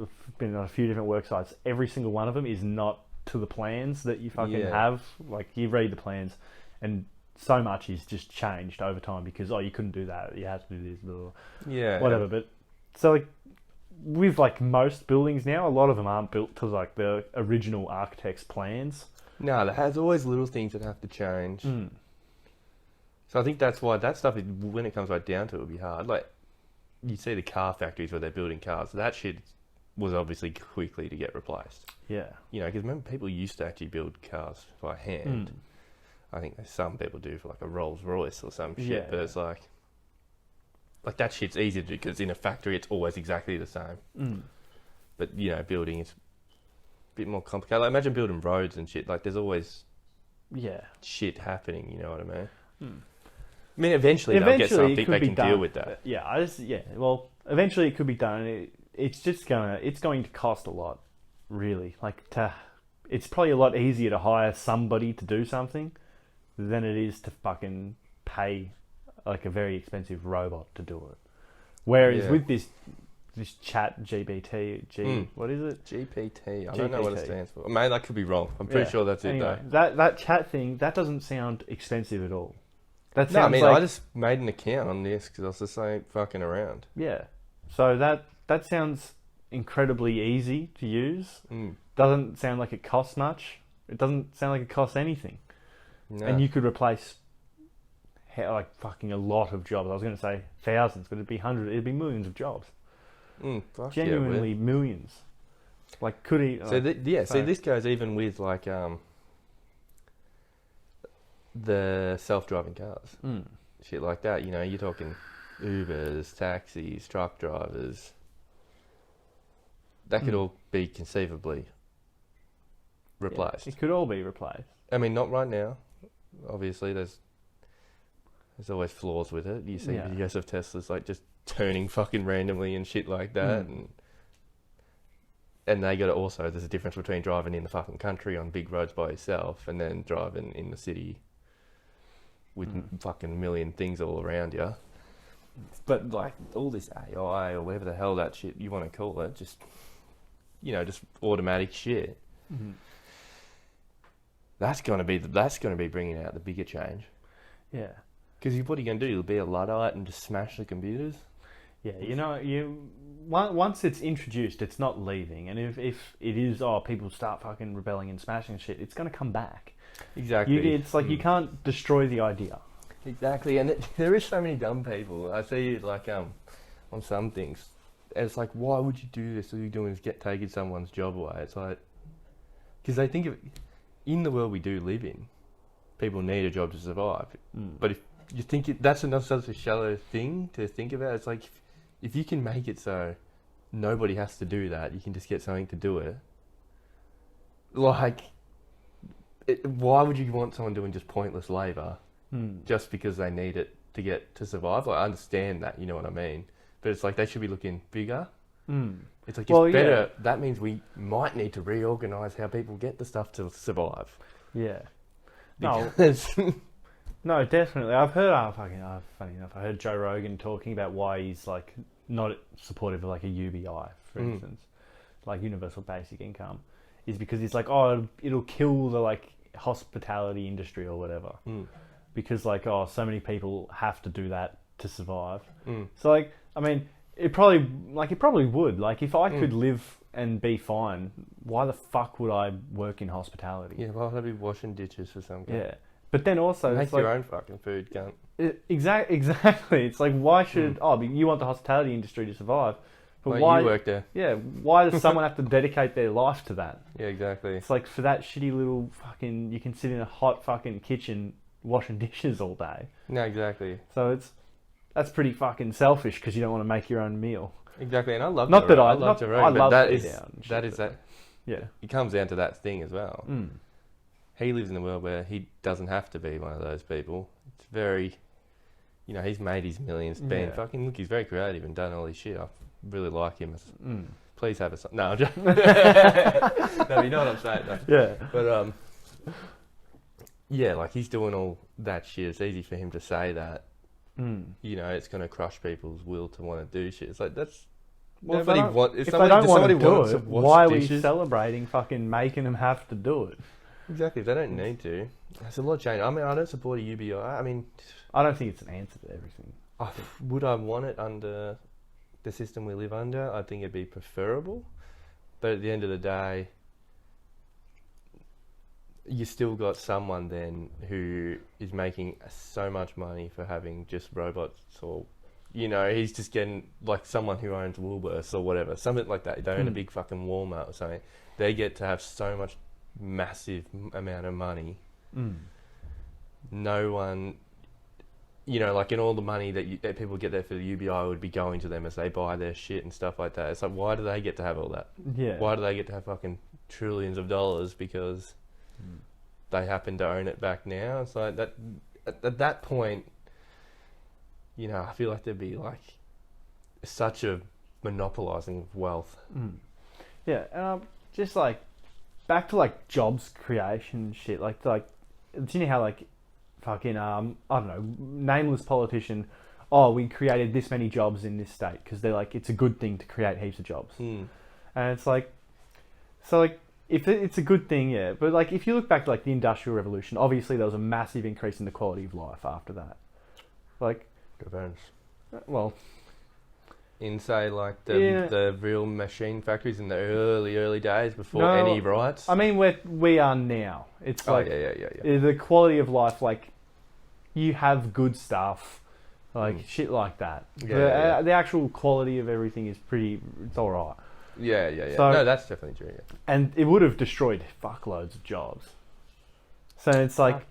[SPEAKER 1] I've been on a few different work sites, every single one of them is not to the plans that you fucking have. Like you read the plans and so much is just changed over time because you couldn't do that, you had to do this, blah, blah, whatever. But so like with like most buildings now, a lot of them aren't built to like the original architect's plans.
[SPEAKER 2] No, there's always little things that have to change. So I think that's why that stuff, when it comes right down to it, would be hard. Like you see the car factories where they're building cars, that shit was obviously quickly to get replaced. Yeah. Because remember people used to actually build cars by hand. I think some people do for like a Rolls Royce or some shit, but it's like that shit's easy to do because in a factory it's always exactly the same. But building is a bit more complicated. Like, imagine building roads and shit. Like there's always shit happening. You know what I mean? I mean, eventually they'll get something they can deal with that.
[SPEAKER 1] Yeah, well, eventually it could be done. It's going to cost a lot, really. It's probably a lot easier to hire somebody to do something than it is to fucking pay like a very expensive robot to do it. Whereas with this ChatGPT, what is it?
[SPEAKER 2] GPT. I don't know what it stands for. Man, that could be wrong. I'm pretty sure that's it though.
[SPEAKER 1] That chat thing, that doesn't sound expensive at all.
[SPEAKER 2] I just made an account on this because I was just saying fucking around.
[SPEAKER 1] Yeah. So that sounds incredibly easy to use. Doesn't sound like it costs much. It doesn't sound like it costs anything. No. And you could replace like fucking a lot of jobs. I was going to say thousands, but it'd be hundreds. It'd be millions of jobs. Genuinely millions. Like could he?
[SPEAKER 2] So this goes even with like the self-driving cars, shit like that. You know, you're talking Ubers, taxis, truck drivers. That could all be conceivably replaced.
[SPEAKER 1] It could all be replaced.
[SPEAKER 2] I mean, not right now. Obviously, there's always flaws with it. You see videos of Teslas like just turning fucking randomly and shit like that, and they got to also. There's a difference between driving in the fucking country on big roads by yourself and then driving in the city with fucking million things all around you. But like all this AI or whatever the hell that shit you want to call it, just just automatic shit. That's gonna be bringing out the bigger change.
[SPEAKER 1] Yeah.
[SPEAKER 2] Because what are you gonna do? You'll be a Luddite and just smash the computers.
[SPEAKER 1] Yeah, once it's introduced, it's not leaving. And if it is, people start fucking rebelling and smashing shit, it's gonna come back.
[SPEAKER 2] Exactly.
[SPEAKER 1] It's like you can't destroy the idea.
[SPEAKER 2] Exactly, and there is so many dumb people. I see like on some things, and it's like, why would you do this? All you're doing is taking someone's job away. It's like, because they think in the world we do live in, people need a job to survive. But if you think that's such a shallow thing to think about, it's like if you can make it so nobody has to do that, you can just get something to do it. Like, why would you want someone doing just pointless labour? Just because they need it to survive. Like, I understand that, you know what I mean, but it's like they should be looking bigger. It's like it's better. That means we might need to reorganise how people get the stuff to survive.
[SPEAKER 1] Yeah.
[SPEAKER 2] Because
[SPEAKER 1] No, definitely. I've heard funny enough, I heard Joe Rogan talking about why he's like not supportive of like a UBI, for instance, like universal basic income, is because it's like, it'll kill the like hospitality industry or whatever. Because like, so many people have to do that to survive. So like, I mean, it probably would. Like, if I could live and be fine, why the fuck would I work in hospitality?
[SPEAKER 2] Yeah, why would I be washing dishes for some guy?
[SPEAKER 1] Yeah. But then also,
[SPEAKER 2] make your own fucking food, cunt.
[SPEAKER 1] Exactly. It's like, why should you want the hospitality industry to survive? But
[SPEAKER 2] why you work there?
[SPEAKER 1] Yeah. Why does someone have to dedicate their life to that?
[SPEAKER 2] Yeah, exactly.
[SPEAKER 1] It's like, for that shitty little fucking, you can sit in a hot fucking kitchen washing dishes all day.
[SPEAKER 2] No, exactly.
[SPEAKER 1] So that's pretty fucking selfish because you don't want to make your own meal.
[SPEAKER 2] Exactly, and I love
[SPEAKER 1] Not that I
[SPEAKER 2] love
[SPEAKER 1] Jerome, I love
[SPEAKER 2] that
[SPEAKER 1] is that. Yeah.
[SPEAKER 2] It comes down to that thing as well. He lives in a world where he doesn't have to be one of those people. It's very, he's made his millions being fucking, look, he's very creative and done all his shit. I really like him. Please have a... No, I'm just... No, you know what I'm saying, though.
[SPEAKER 1] Yeah.
[SPEAKER 2] But, yeah, like, he's doing all that shit. It's easy for him to say that. It's going to crush people's will to want to do shit. It's like, that's...
[SPEAKER 1] Well, if they don't want to do it, why are we celebrating fucking making them have to do it?
[SPEAKER 2] Exactly, if they don't need to. There's a lot of change. I mean, I don't support a UBI. I mean...
[SPEAKER 1] I don't think it's an answer to everything.
[SPEAKER 2] Would I want it under the system we live under? I think it'd be preferable. But at the end of the day, you still got someone then who is making so much money for having just robots, or, he's just getting, like, someone who owns Woolworths or whatever, something like that. They own a big fucking Walmart or something. They get to have so much massive amount of money. No one, like, in all the money that people get there for the UBI would be going to them as they buy their shit and stuff like that. It's like, why do they get to have all that?
[SPEAKER 1] Yeah.
[SPEAKER 2] Why do they get to have fucking trillions of dollars because they happen to own it back now? It's like that. At that point, I feel like there'd be like such a monopolizing of wealth.
[SPEAKER 1] Yeah, just like back to like jobs creation and shit. Like, do you know how like fucking I don't know, nameless politician? Oh, we created this many jobs in this state because they're like it's a good thing to create heaps of jobs, and it's like, so like if it's a good thing, yeah. But like if you look back to like the Industrial Revolution, obviously there was a massive increase in the quality of life after that. Like,
[SPEAKER 2] Depends.
[SPEAKER 1] Well,
[SPEAKER 2] in say like the real machine factories in the early days before any rights.
[SPEAKER 1] I mean, we are now. It's like the quality of life. Like you have good stuff, like shit like that. The actual quality of everything is pretty. It's all right.
[SPEAKER 2] Yeah.
[SPEAKER 1] So,
[SPEAKER 2] no, that's definitely true. Yeah.
[SPEAKER 1] And it would have destroyed fuckloads of jobs. So it's like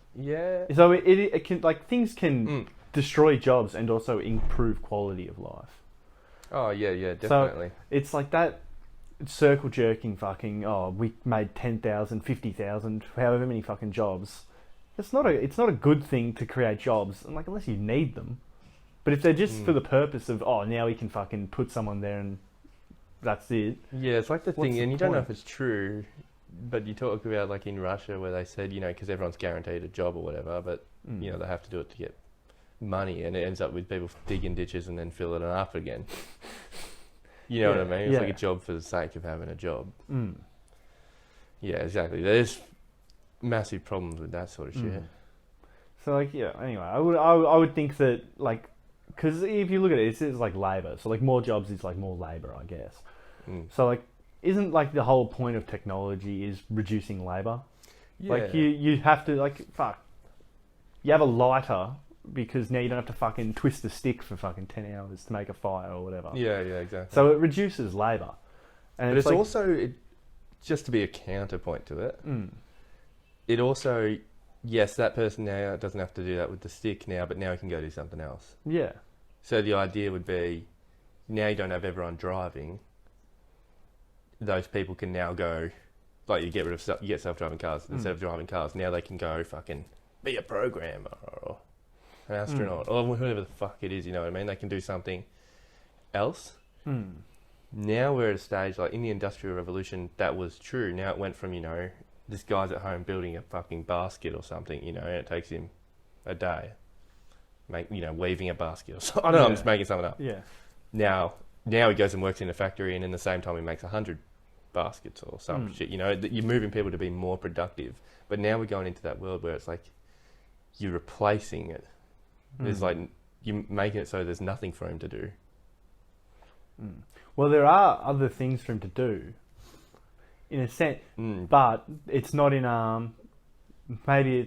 [SPEAKER 1] So it can like things can destroy jobs and also improve quality of life.
[SPEAKER 2] Oh, yeah, definitely.
[SPEAKER 1] So it's like that circle jerking fucking, we made 10,000, 50,000, however many fucking jobs. It's not a good thing to create jobs, and like unless you need them. But if they're just for the purpose of, now we can fucking put someone there and that's it.
[SPEAKER 2] Yeah, it's like the thing, and you don't know if it's true, but you talk about like in Russia where they said, because everyone's guaranteed a job or whatever, but, they have to do it to get money, and it ends up with people digging ditches and then filling it up again. You know what I mean? It's like a job for the sake of having a job. Yeah, exactly. There's massive problems with that sort of shit.
[SPEAKER 1] So like, anyway, I would think that like, because if you look at it, it's like labour. So like more jobs is like more labour, I guess. So like, isn't like the whole point of technology is reducing labour? Yeah. Like you have to you have a lighter because now you don't have to fucking twist a stick for fucking 10 hours to make a fire or whatever.
[SPEAKER 2] Yeah, exactly.
[SPEAKER 1] So it reduces labour.
[SPEAKER 2] But it's like, also, just to be a counterpoint to it, it also, yes, that person now doesn't have to do that with the stick now, but now he can go do something else. Yeah. So the idea would be, now you don't have everyone driving, those people can now go, like you get self-driving cars, instead of driving cars, now they can go fucking be a programmer or an astronaut or whatever the fuck it is, you know what I mean? They can do something else. Now we're at a stage, like in the Industrial Revolution, that was true. Now it went from, this guy's at home building a fucking basket or something, and it takes him a day. Weaving a basket or something. I don't know, I'm just making something up. Yeah. Now he goes and works in a factory, and in the same time he makes 100 baskets or some shit. You're moving people to be more productive. But now we're going into that world where it's like you're replacing it. There's like you're making it so there's nothing for him to do.
[SPEAKER 1] Well, there are other things for him to do, in a sense, but it's not in maybe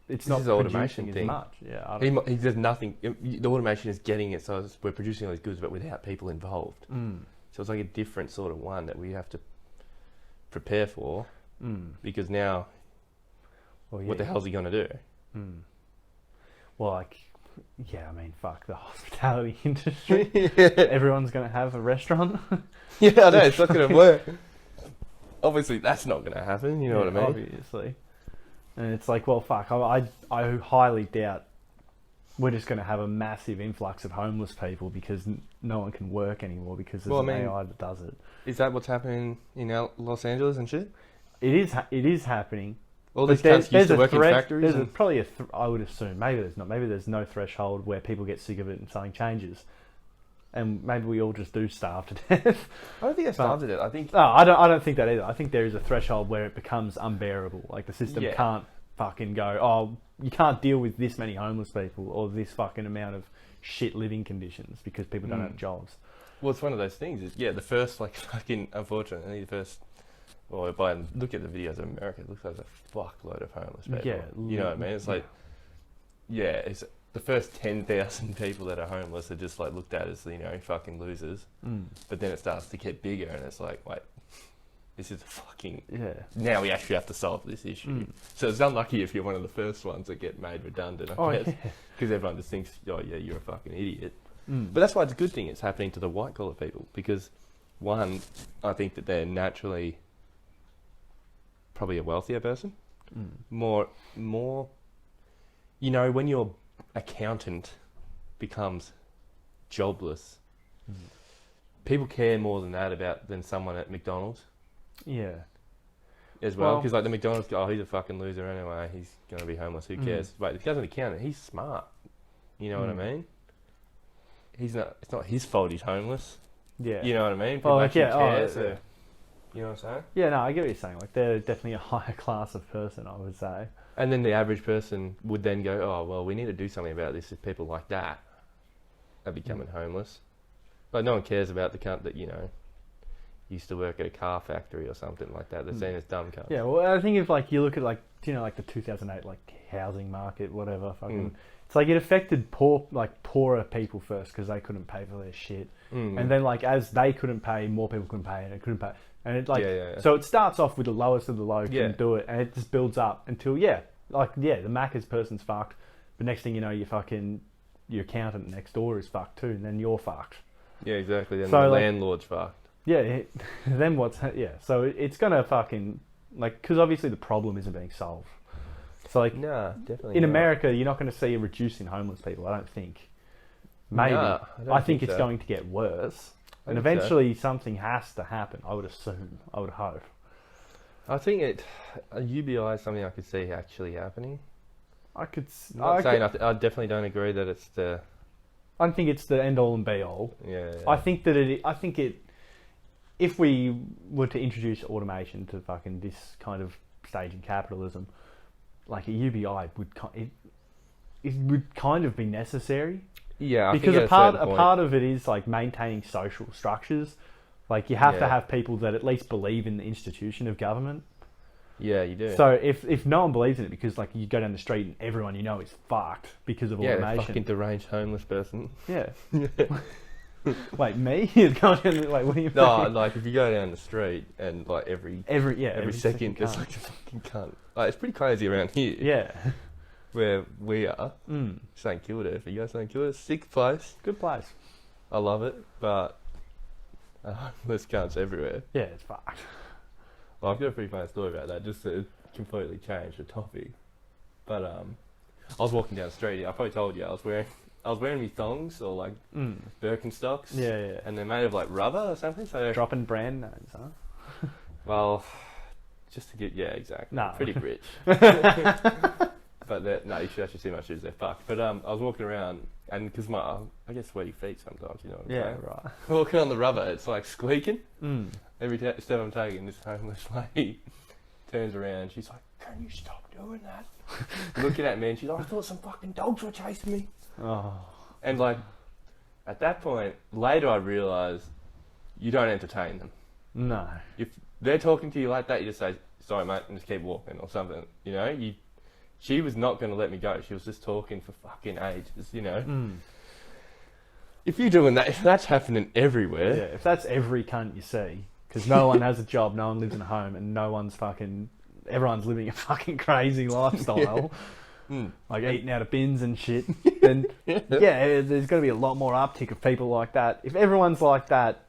[SPEAKER 1] it's not
[SPEAKER 2] automation
[SPEAKER 1] producing
[SPEAKER 2] thing.
[SPEAKER 1] As much. Yeah,
[SPEAKER 2] he does nothing. The automation is getting it so we're producing all these goods, but without people involved. So it's like a different sort of one that we have to prepare for, because now, what the hell's he gonna do?
[SPEAKER 1] Well, like, I mean, fuck the hospitality industry. Everyone's gonna have a restaurant.
[SPEAKER 2] I know, it's not gonna work. Obviously, that's not gonna happen. You know what I mean?
[SPEAKER 1] Obviously. And it's like, well, fuck. I highly doubt we're just going to have a massive influx of homeless people because no one can work anymore because there's an AI that does it.
[SPEAKER 2] Is that what's happening in Los Angeles and shit?
[SPEAKER 1] It is happening.
[SPEAKER 2] All these cunts used to work in factories.
[SPEAKER 1] There's probably I would assume, maybe there's not. Maybe there's no threshold where people get sick of it and something changes. And maybe we all just do starve to death.
[SPEAKER 2] I don't think they starve to death. I think...
[SPEAKER 1] No, I don't think that either. I think there is a threshold where it becomes unbearable. Like the system can't fucking go, you can't deal with this many homeless people or this fucking amount of shit living conditions because people don't have jobs.
[SPEAKER 2] Well, it's one of those things. The first, unfortunately, if I look at the videos of America, it looks like there's a fuckload of homeless people. Yeah. You know what I mean? It's like, it's the first 10,000 people that are homeless are just like looked at as, fucking losers. But then it starts to get bigger and it's like, wait, this is now we actually have to solve this issue. So it's unlucky if you're one of the first ones that get made redundant, I guess. Because everyone just thinks, you're a fucking idiot. But that's why it's a good thing it's happening to the white collar people because, one, I think that they're naturally probably a wealthier person. More, when your accountant becomes jobless, people care more than that than someone at McDonald's.
[SPEAKER 1] Yeah.
[SPEAKER 2] As well, because like the McDonald's guy, he's a fucking loser anyway. He's gonna be homeless. Who cares? But he doesn't account it. He's smart. You know what I mean? He's not. It's not his fault. He's homeless.
[SPEAKER 1] Yeah.
[SPEAKER 2] You know what I mean? People actually care. So, you know what I'm saying?
[SPEAKER 1] Yeah. No, I get what you're saying. Like they're definitely a higher class of person, I would say.
[SPEAKER 2] And then the average person would then go, "Oh well, we need to do something about this. If people like that are becoming homeless, but no one cares about the cunt that used to work at a car factory or something like that. They're seen as dumb cunts."
[SPEAKER 1] Yeah, well, I think if like you look at like like the 2008 like housing market, whatever, fucking, it's like it affected poorer people first because they couldn't pay for their shit, and then like as they couldn't pay, more people couldn't pay, and it couldn't pay, and it like so it starts off with the lowest of the low can do it, and it just builds up until the Macca's person's fucked, but next thing you know, your accountant next door is fucked too, and then you're fucked.
[SPEAKER 2] Yeah, exactly. Then
[SPEAKER 1] so,
[SPEAKER 2] the
[SPEAKER 1] like,
[SPEAKER 2] landlord's fucked.
[SPEAKER 1] Yeah, then what's... Yeah, so it's going to fucking... Like, because obviously the problem isn't being solved. So, like...
[SPEAKER 2] Nah, definitely
[SPEAKER 1] in
[SPEAKER 2] not.
[SPEAKER 1] America, you're not going to see a reduce in homeless people, I don't think. Maybe.
[SPEAKER 2] Nah,
[SPEAKER 1] I think it's going to get worse. And eventually something has to happen, I would assume. I would hope.
[SPEAKER 2] I think a UBI is something I could see actually happening.
[SPEAKER 1] I
[SPEAKER 2] definitely don't agree that it's the...
[SPEAKER 1] I don't think it's the end-all and be-all.
[SPEAKER 2] Yeah.
[SPEAKER 1] I think that if we were to introduce automation to fucking this kind of stage in capitalism, like a UBI would kind of be necessary.
[SPEAKER 2] Yeah,
[SPEAKER 1] because a part of it is like maintaining social structures. Like you have to have people that at least believe in the institution of government.
[SPEAKER 2] Yeah, you do.
[SPEAKER 1] So if no one believes in it, because like you go down the street and everyone is fucked because of automation.
[SPEAKER 2] Yeah, fucking deranged homeless person.
[SPEAKER 1] Yeah. Wait, me? Like, what do you mean?
[SPEAKER 2] No, like if you go down the street and like every second there's like a fucking cunt. Like it's pretty crazy around here.
[SPEAKER 1] Yeah.
[SPEAKER 2] Where we are. St Kilda. If you go to St Kilda, sick place.
[SPEAKER 1] Good place.
[SPEAKER 2] I love it, but homeless cunts everywhere.
[SPEAKER 1] Yeah, it's fucked.
[SPEAKER 2] Well, I've got a pretty funny story about that, just to completely change the topic. But I was walking down the street. I probably told you I was wearing my thongs or like Birkenstocks.
[SPEAKER 1] Yeah.
[SPEAKER 2] And they're made of like rubber or something. So
[SPEAKER 1] dropping brand names, huh?
[SPEAKER 2] Well, just to get exactly.
[SPEAKER 1] No.
[SPEAKER 2] Pretty rich. But no, you should actually see my shoes. They're fucked. But I was walking around, and because I get sweaty feet sometimes, you know what I'm saying?
[SPEAKER 1] Yeah, right.
[SPEAKER 2] Walking on the rubber, it's like squeaking. Every step I'm taking, this homeless lady turns around. She's like, "Can you stop doing that?" Looking at me, and she's like, "I thought some fucking dogs were chasing me."
[SPEAKER 1] Oh.
[SPEAKER 2] And like, at that point, later I realised you don't entertain them.
[SPEAKER 1] No.
[SPEAKER 2] If they're talking to you like that, you just say, "Sorry, mate," and just keep walking or something. You know, she was not going to let me go. She was just talking for fucking ages, you know. If you're doing that, if that's happening everywhere...
[SPEAKER 1] Yeah, if that's every cunt you see, because no one has a job, no one lives in a home, and everyone's living a fucking crazy lifestyle, like eating out of bins and shit, then there's going to be a lot more uptick of people like that. If everyone's like that,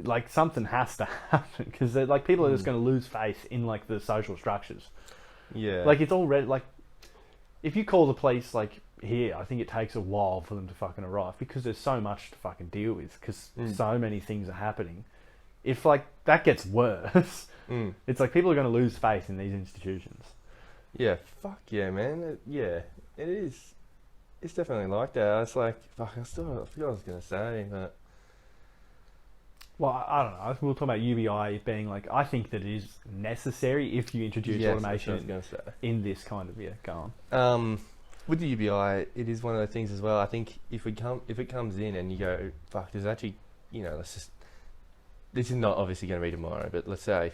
[SPEAKER 1] like something has to happen, because like people are just going to lose faith in like the social structures.
[SPEAKER 2] Yeah.
[SPEAKER 1] Like it's already like, if you call the police like here, I think it takes a while for them to fucking arrive because there's so much to fucking deal with because so many things are happening. If like that gets worse, it's like people are going to lose faith in these institutions.
[SPEAKER 2] Yeah, fuck yeah, man. It is. It's definitely like that. It's like, fuck, I forgot what I was going to say, but...
[SPEAKER 1] Well, I don't know. We'll talk about UBI being like, I think that it is necessary if you introduce automation in this kind of, go
[SPEAKER 2] on. With the UBI, it is one of those things as well. I think if it comes in and you go, fuck, there's actually, this is not obviously going to be tomorrow, but let's say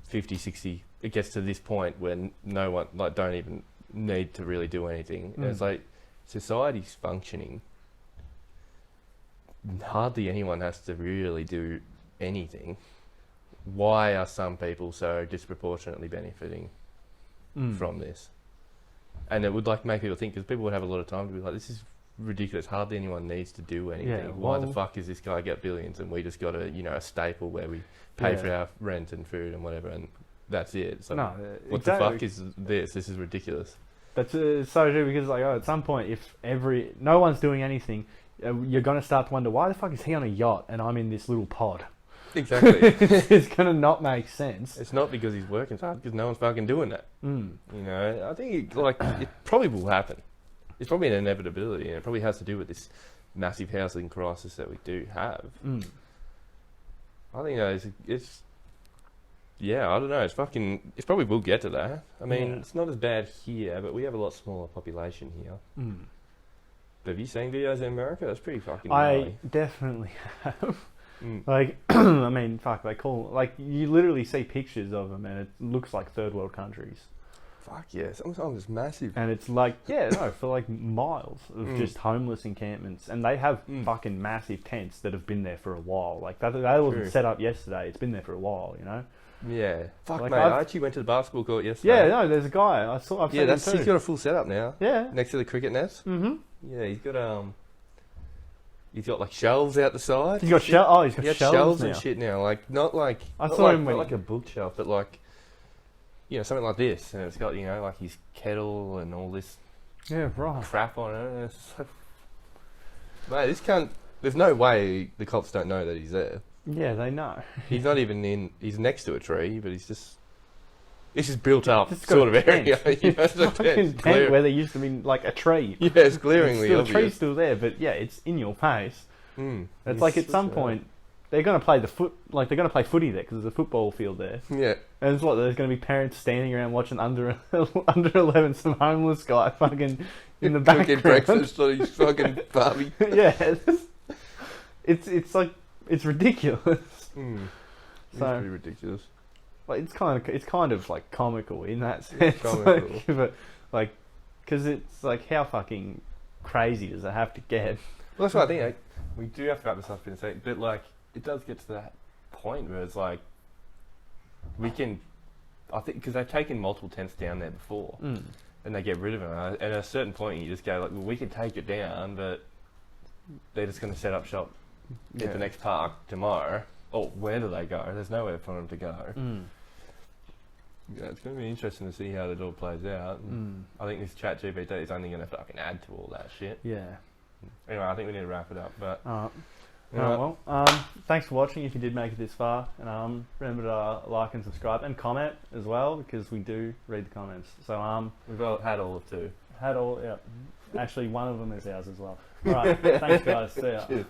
[SPEAKER 2] 50, 60, it gets to this point when no one, like, don't even need to really do anything. And it's like, society's functioning. Hardly anyone has to really do anything. Why are some people so disproportionately benefiting from this? And it would like make people think, because people would have a lot of time to be like, this is ridiculous. Hardly anyone needs to do anything.
[SPEAKER 1] Yeah,
[SPEAKER 2] why the fuck is this guy get billions and we just got a staple where we pay for our rent and food and whatever, and that's it. So what the fuck is this? This is ridiculous.
[SPEAKER 1] That's so true because like at some point, if no one's doing anything, you're gonna start to wonder why the fuck is he on a yacht and I'm in this little pod.
[SPEAKER 2] Exactly.
[SPEAKER 1] It's gonna not make sense.
[SPEAKER 2] It's not because he's working hard, because no one's fucking doing that.
[SPEAKER 1] Mm.
[SPEAKER 2] You know, I think it probably will happen. It's probably an inevitability, and it probably has to do with this massive housing crisis that we do have.
[SPEAKER 1] Mm.
[SPEAKER 2] I think it's yeah, I don't know. It probably will get to that. I mean, it's not as bad here, but we have a lot smaller population here.
[SPEAKER 1] Mm.
[SPEAKER 2] But have you seen videos in America? That's pretty fucking
[SPEAKER 1] I
[SPEAKER 2] gnarly.
[SPEAKER 1] definitely have.
[SPEAKER 2] Mm.
[SPEAKER 1] Like, I mean, fuck, they call like you literally see pictures of them, and it looks like third world countries.
[SPEAKER 2] Fuck yeah, sometimes it's massive.
[SPEAKER 1] And it's like, for like miles of just homeless encampments, and they have fucking massive tents that have been there for a while. Like that wasn't set up yesterday; it's been there for a while, you know.
[SPEAKER 2] Yeah, fuck
[SPEAKER 1] like
[SPEAKER 2] mate. I actually went to the basketball court yesterday.
[SPEAKER 1] Yeah, no, there's a guy I've seen him too.
[SPEAKER 2] He's got a full setup now.
[SPEAKER 1] Yeah,
[SPEAKER 2] next to the cricket nets.
[SPEAKER 1] Mm-hmm.
[SPEAKER 2] Yeah, he's got like shelves out the side.
[SPEAKER 1] He's got shelves. He's got
[SPEAKER 2] shelves
[SPEAKER 1] now.
[SPEAKER 2] And shit now. Like not like
[SPEAKER 1] I saw him
[SPEAKER 2] not like a bookshelf, but like something like this, and it's got like his kettle and all this crap on it. And it's like, mate, this can't. There's no way the cops don't know that he's there.
[SPEAKER 1] Yeah, they know.
[SPEAKER 2] He's not even in. He's next to a tree, but he's just. This is built up sort of area.
[SPEAKER 1] It's a fucking tent where there used to be like a tree.
[SPEAKER 2] Yeah, it's glaringly obvious.
[SPEAKER 1] The tree's still there, but yeah, it's in your face.
[SPEAKER 2] Mm.
[SPEAKER 1] It's like at some point they're going to play they're going to play footy there because there's a football field there.
[SPEAKER 2] Yeah.
[SPEAKER 1] And it's like there's going to be parents standing around watching under 11 some homeless guy fucking in the background.
[SPEAKER 2] Cooking breakfast on his fucking barbie.
[SPEAKER 1] Yeah. It's like it's ridiculous.
[SPEAKER 2] Mm. It's
[SPEAKER 1] So
[SPEAKER 2] pretty ridiculous.
[SPEAKER 1] like it's kind of like comical in that sense.
[SPEAKER 2] Comical.
[SPEAKER 1] But like because it's like how fucking crazy does it have to get?
[SPEAKER 2] Well, that's what I think. Like, we do have to wrap this up in a second, but like it does get to that point where it's like we can. I think because they've taken multiple tents down there before, and they get rid of them. And at a certain point, you just go like, well, we can take it down, but they're just going to set up shop at the next park tomorrow. Oh, where do they go? There's nowhere for them to go. Yeah, it's going to be interesting to see how it all plays out. I think this ChatGPT is only going to fucking add to all that shit.
[SPEAKER 1] Yeah.
[SPEAKER 2] Anyway, I think we need to wrap it up. But
[SPEAKER 1] thanks for watching if you did make it this far. And remember to like and subscribe and comment as well because we do read the comments. So
[SPEAKER 2] we've all had all of two.
[SPEAKER 1] Actually, one of them is ours as well. All right, thanks guys. See ya.
[SPEAKER 2] Cheers.